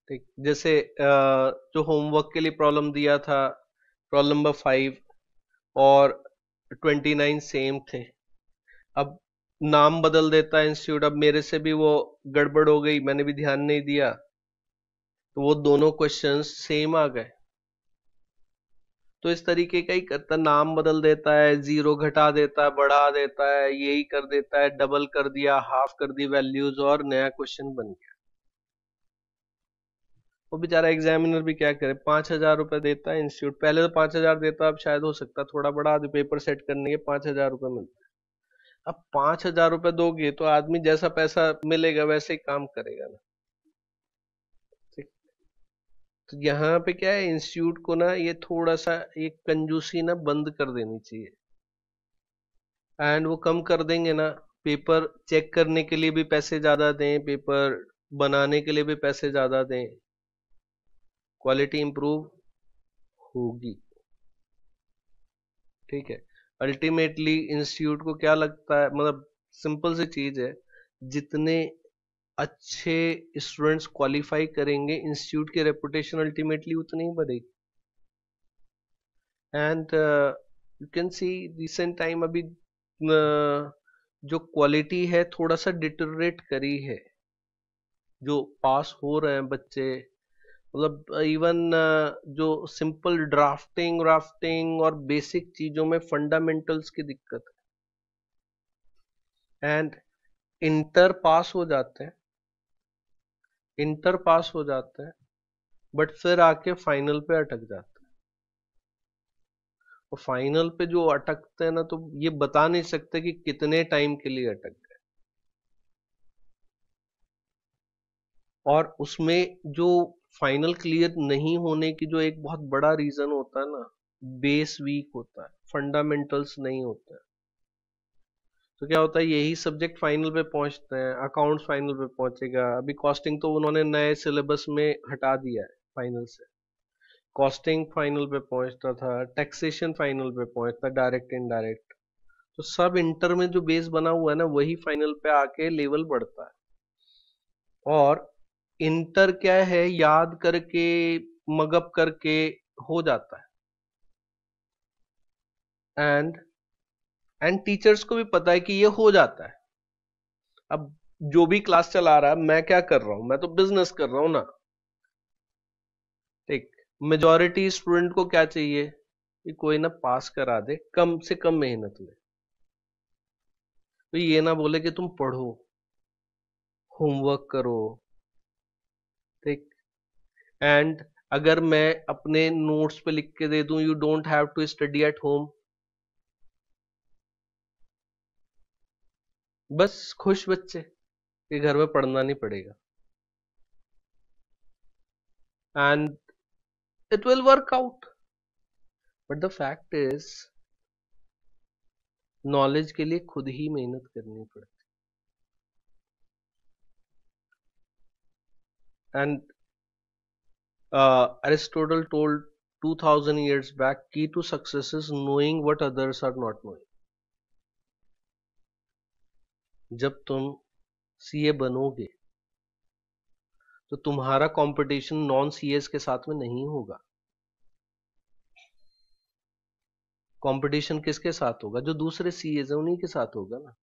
ठीक, जैसे जो होमवर्क के लिए प्रॉब्लम दिया था, प्रॉब्लम नंबर 5 और 29 सेम थे. अब नाम बदल देता है इंस्टीट्यूट. अब मेरे से भी वो गड़बड़ हो गई, मैंने भी ध्यान नहीं दिया, तो वो दोनों क्वेश्चंस सेम आ गए. तो इस तरीके का ही करता, नाम बदल देता है, जीरो घटा देता है, बढ़ा देता है, यही कर देता है, डबल कर दिया, हाफ कर दी वैल्यूज और नया क्वेश्चन बन गया. वो बेचारा एग्जामिनर भी क्या करे, 5,000 रुपए देता है इंस्टीट्यूट. पहले तो 5,000 देता, अब शायद हो सकता थोड़ा बढ़ा दे, पेपर सेट करने के 5,000 रुपए मिलते हैं. अब 5,000 रुपए दोगे तो आदमी जैसा पैसा मिलेगा वैसे ही काम करेगा ना. ठीक. तो यहाँ पे क्या है, इंस्टीट्यूट को ना ये थोड़ा सा एक कंजूसी ना बंद कर देनी चाहिए. एंड वो कम कर देंगे ना, पेपर चेक करने के लिए भी पैसे ज्यादा दें, पेपर बनाने के लिए भी पैसे ज्यादा दें, क्वालिटी इंप्रूव होगी. ठीक है. अल्टीमेटली इंस्टीट्यूट को क्या लगता है, मतलब सिंपल सी चीज है, जितने अच्छे स्टूडेंट्स क्वालिफाई करेंगे इंस्टीट्यूट की रेपुटेशन अल्टीमेटली उतनी ही बढ़ेगी. And you can see recent time अभी जो क्वालिटी है थोड़ा सा डिटोरेट करी है. जो पास हो रहे हैं बच्चे, मतलब इवन जो सिंपल ड्राफ्टिंग और बेसिक चीजों में फंडामेंटल्स की दिक्कत है. एंड इंटर पास हो जाते हैं, बट फिर आके फाइनल पे अटक जाते हैं. और फाइनल पे जो अटकते हैं ना, तो ये बता नहीं सकते कि कितने टाइम के लिए अटक गए. और उसमें जो फाइनल क्लियर नहीं होने की जो एक बहुत बड़ा रीजन होता है ना, बेस वीक होता है, फंडामेंटल्स नहीं होता है. तो क्या होता है, यही सब्जेक्ट फाइनल पे पहुंचते हैं, अकाउंट्स फाइनल पे पहुंचेगा. अभी कॉस्टिंग तो उन्होंने नए सिलेबस में हटा दिया है फाइनल से. कॉस्टिंग फाइनल पे पहुंचता था, टैक्सेशन फाइनल पे पहुंचता, डायरेक्ट इनडायरेक्ट. तो सब इंटर में जो बेस बना हुआ है ना, वही फाइनल पे आके लेवल बढ़ता है. और इंटर क्या है, याद करके मगअप करके हो जाता है. एंड टीचर्स को भी पता है कि ये हो जाता है. अब जो भी क्लास चला रहा है, मैं क्या कर रहा हूं, मैं तो बिजनेस कर रहा हूं ना. ठीक. मेजॉरिटी स्टूडेंट को क्या चाहिए कि कोई ना पास करा दे कम से कम मेहनत में. तो ये ना बोले कि तुम पढ़ो, होमवर्क करो. ठीक. एंड अगर मैं अपने नोट्स पे लिख के दे दूं, you don't have to study at home, बस खुश बच्चे कि घर में पढ़ना नहीं पड़ेगा. And it will work out. But the fact is, knowledge के लिए खुद ही मेहनत करनी पड़ती. And Aristotle told 2000 years back, key to success is knowing what others are not knowing. जब तुम सीए बनोगे तो तुम्हारा कंपटीशन नॉन सीएस के साथ में नहीं होगा. कंपटीशन किसके साथ होगा? जो दूसरे सीएज है उन्हीं के साथ होगा ना।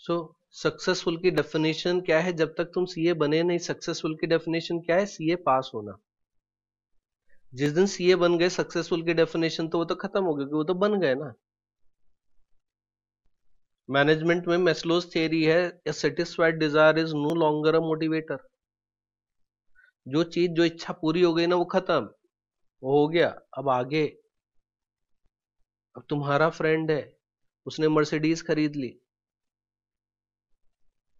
सो सक्सेसफुल की डेफिनेशन क्या है? जब तक तुम सीए बने नहीं, सक्सेसफुल की डेफिनेशन क्या है? सीए पास होना। जिस दिन सीए बन गए, सक्सेसफुल की डेफिनेशन तो वो तो खत्म हो गई, वो तो बन गए ना। मैनेजमेंट में मैस्लोज थ्योरी है, a satisfied desire is no longer a motivator. जो चीज, जो इच्छा पूरी हो गई ना, वो खत्म, वो हो गया। अब आगे, अब तुम्हारा फ्रेंड है, उसने मर्सिडीज खरीद ली,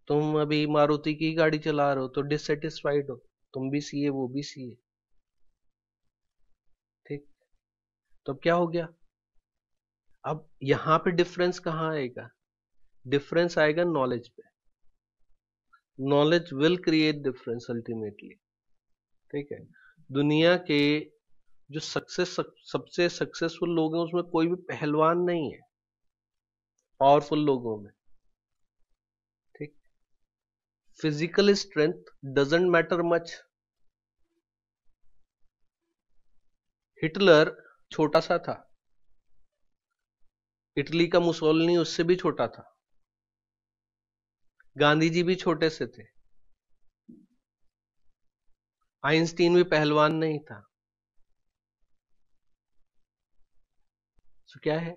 तुम अभी मारुति की गाड़ी चला रहे हो, तो डिससेटिस्फाइड हो। तुम भी सीए, वो भी सीए, ठीक। तो अब क्या हो गया? अब यहां पे डिफरेंस कहाँ आएगा? डिफरेंस आएगा नॉलेज पे। Knowledge will create difference ultimately, ठीक है। दुनिया के जो सबसे सक्सेसफुल लोग हैं, उसमें कोई भी पहलवान नहीं है पावरफुल लोगों में, ठीक। Physical strength doesn't matter much. Hitler छोटा सा था, इटली का मुसोलिनी उससे भी छोटा था, गांधी जी भी छोटे से थे, आइंस्टीन भी पहलवान नहीं था। तो क्या है,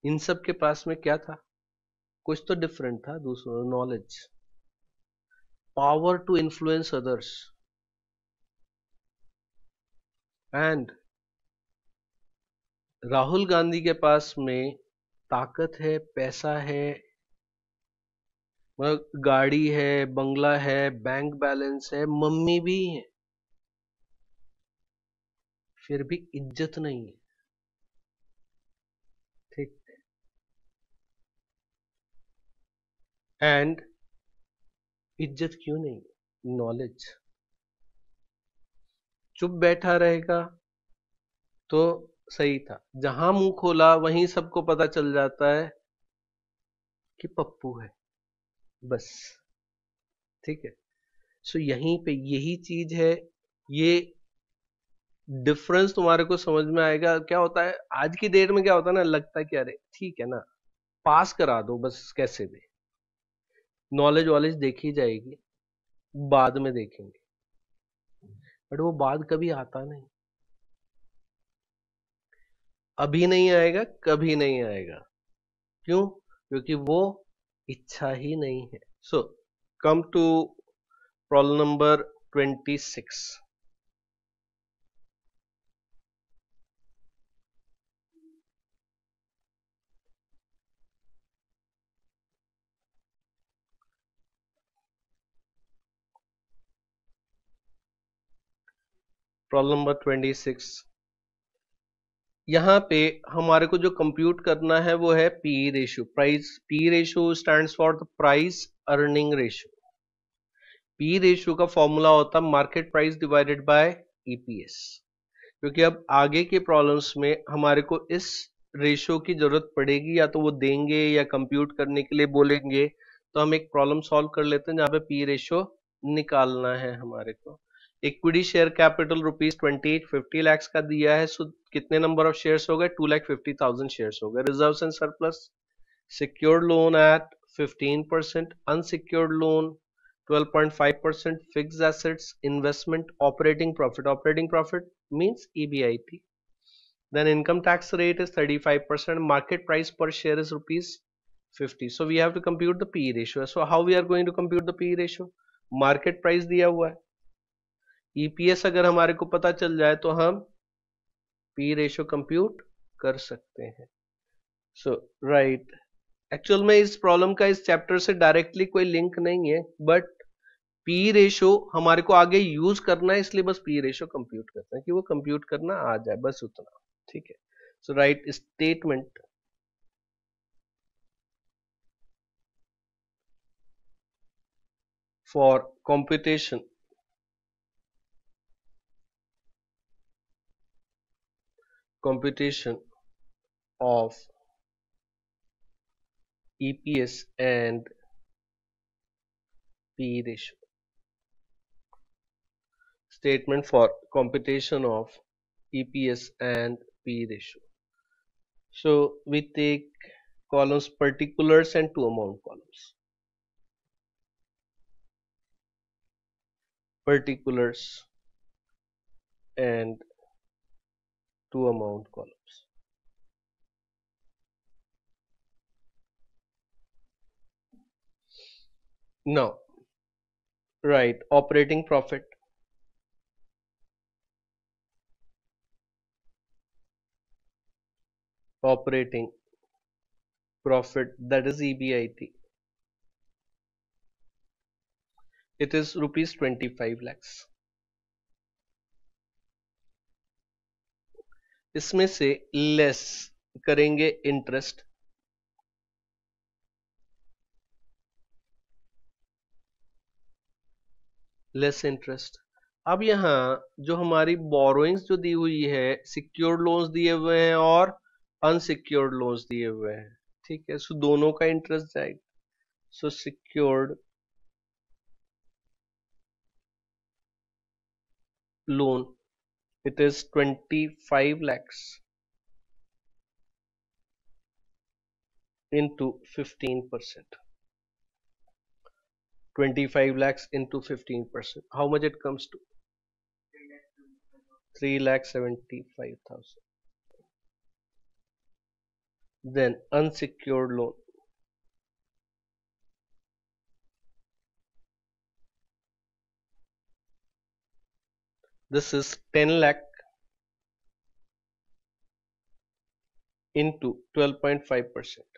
इन सब के पास में क्या था? कुछ तो डिफरेंट था, दूसरा knowledge, power to influence others. And Rahul Gandhi के पास में ताकत है, पैसा है, गाड़ी है, बंगला है, बैंक बैलेंस है, मम्मी भी है, फिर भी इज्जत नहीं है, ठीक। एंड इज्जत क्यों नहीं? नॉलेज। चुप बैठा रहेगा तो सही था, जहां मुंह खोला वहीं सबको पता चल जाता है कि पप्पू है, बस, ठीक है। सो यहीं पे यही चीज है, ये डिफरेंस तुम्हारे को समझ में आएगा। क्या होता है आज की डेट में, क्या होता है ना, लगता है कि अरे ठीक है ना, पास करा दो बस कैसे भी, नॉलेज वॉलेज देखी जाएगी, बाद में देखेंगे। बट वो बाद कभी आता नहीं, अभी नहीं आएगा, कभी नहीं आएगा। क्यों? क्योंकि वो इच्छा ही नहीं है। So come to problem number 26। Problem number 26, यहाँ पे हमारे को जो कंप्यूट करना है वो है P ratio, price. P ratio stands for the price earning ratio. P ratio का फॉर्मूला होता है market price divided by EPS. क्योंकि अब आगे के प्रॉब्लम्स में हमारे को इस रेशियो की जरूरत पड़ेगी, या तो वो देंगे या कंप्यूट करने के लिए बोलेंगे। तो हम एक प्रॉब्लम सॉल्व कर लेते हैं जहां पे पी रेशियो निकालना है हमारे को। इक्विटी शेयर कैपिटल रुपीज 2850 का दिया है, सो कितने नंबर ऑफ शेयर्स हो गए? 2,50,000 शेयर्स हो गए। Reserves and surplus, secured loan at 15%, unsecured loan 12.5%, fixed assets, investment, operating profit means EBIT. Then income tax rate is 35%, market price per share is rupees 50. So we have to compute the P ratio. So how we are going to compute the P ratio? Market price दिया हुआ है, EPS अगर हमारे को पता चल जाए तो हम P ratio compute कर सकते हैं। So right, एक्चुअल में इस प्रॉब्लम का इस चैप्टर से डायरेक्टली कोई लिंक नहीं है, बट पी रेशो हमारे को आगे यूज करना है, इसलिए बस पी रेशो कंप्यूट करते हैं कि वो कंप्यूट करना आ जाए, बस उतना, ठीक है। So write statement for computation of EPS and P ratio. Statement for computation of EPS and P ratio. So we take columns particulars and two amount columns. Particulars and two amount columns. Now, write operating profit, operating profit, that is EBIT. It is rupees 25 lakhs. इसमें से लेस करेंगे इंटरेस्ट, लेस इंटरेस्ट। अब यहाँ जो हमारी बोरोइंग्स जो दी हुई है, सिक्योर्ड लोन्स दिए हुए हैं और अनसिक्योर्ड लोन्स दिए हुए हैं, ठीक है। सो दोनों का इंटरेस्ट जाएगा। सो secured loan, it is 25 lakhs into 15%. 25 lakhs into 15%. How much it comes to? 3,75,000. Then unsecured loan. This is 10 lakh into 12.5%.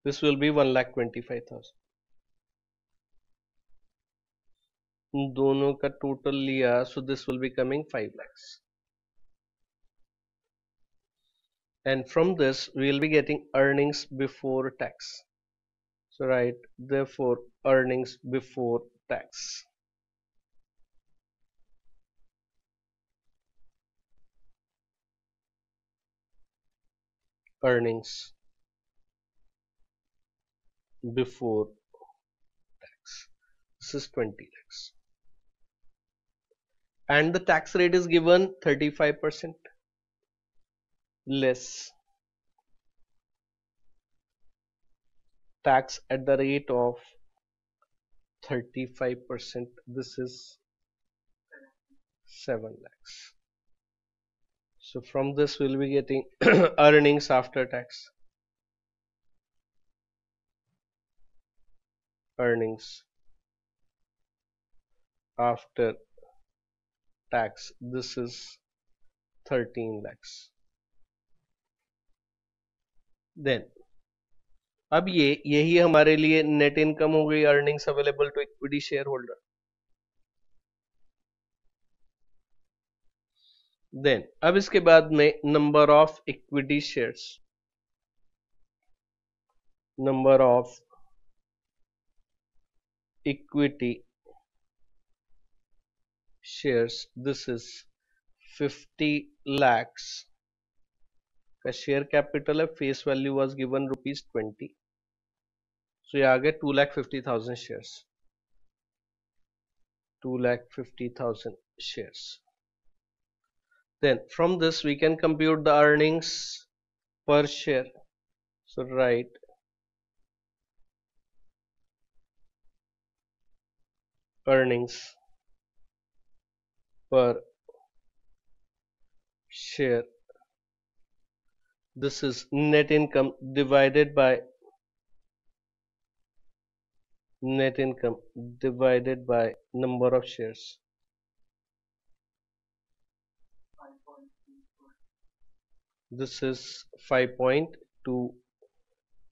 This will be 1,25,000. दोनों का टोटल लिया, so this will be coming 5 lakhs. And from this we will be getting earnings before tax. So write therefore earnings before tax. Earnings before tax. This is 20 lakhs. And the tax rate is given 35% less. Tax at the rate of 35%. This is 7 lakhs. So from this we'll be getting earnings after tax. Earnings after tax. This is 13 lakhs. Then अब यही हमारे लिए नेट इनकम हो गई, earnings available to equity share holder. Then अब इसके बाद में number of equity shares, number of equity shares, this is 50 lakhs का शेयर कैपिटल है, face value was given ₹20। So ये आ गए 2,50,000 shares, 2,50,000 shares. Then from this we can compute the earnings per share. So write earnings per share. This is net income divided by number of shares. This is 5.2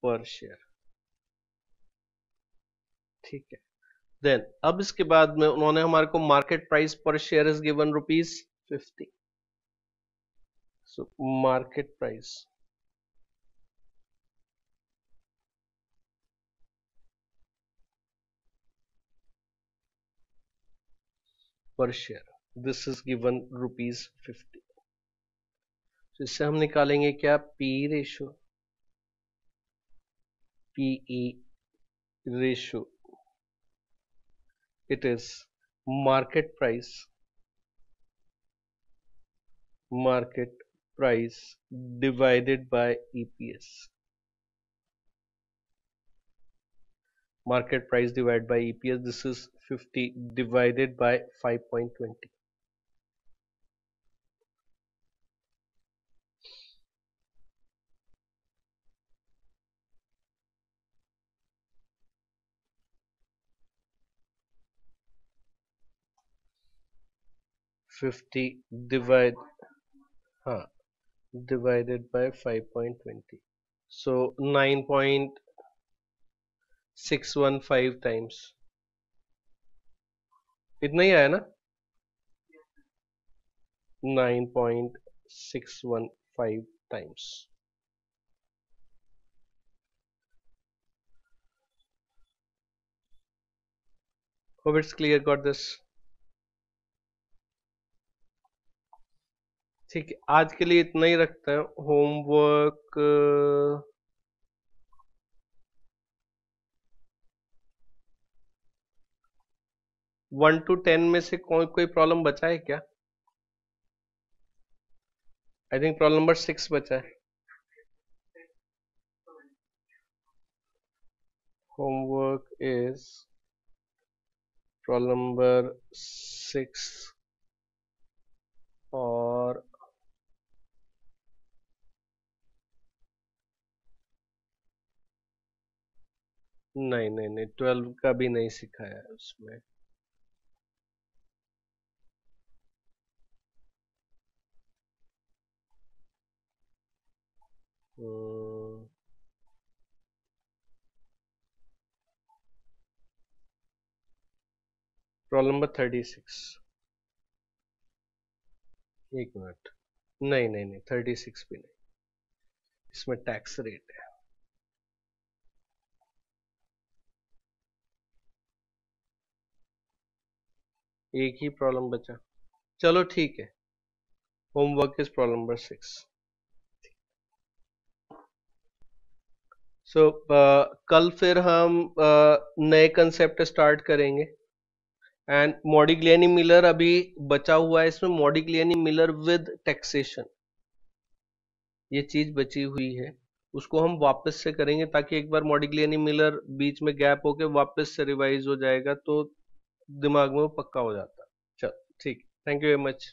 per share, ठीक है। देन अब इसके बाद में उन्होंने हमारे को market price per share is given ₹50। So market price per share, this is given ₹50। तो इससे हम निकालेंगे क्या, P ratio, PE ratio. It is market price market price divided by EPS. Market price divided by EPS. This is 50 divided by 5.20. Divided by 5.20. So 9.615 times. इतना ही आया ना? 9.615 times. Hope it's clear. Got this? ठीक है, आज के लिए इतना ही रखते हैं. होमवर्क 1 to 10 में से कोई प्रॉब्लम बचा है क्या? आई थिंक प्रॉब्लम नंबर 6 बचा है. होमवर्क इज प्रॉब्लम नंबर 6 और नहीं 12 का भी नहीं सिखाया है उसमें. Problem number 36. एक मिनट. नहीं 36 भी नहीं. इसमें टैक्स रेट है. एक ही प्रॉब्लम बचा. चलो ठीक है. Homework is problem number 6. सो कल फिर हम नए कंसेप्ट स्टार्ट करेंगे. एंड मॉडिग्लियानी मिलर अभी बचा हुआ है. इसमें मॉडिग्लियानी मिलर विद टैक्सेशन, ये चीज बची हुई है, उसको हम वापस से करेंगे ताकि एक बार मॉडिग्लियानी मिलर बीच में गैप होके वापस से रिवाइज हो जाएगा तो दिमाग में वो पक्का हो जाता है. चल ठीक. Thank you very much.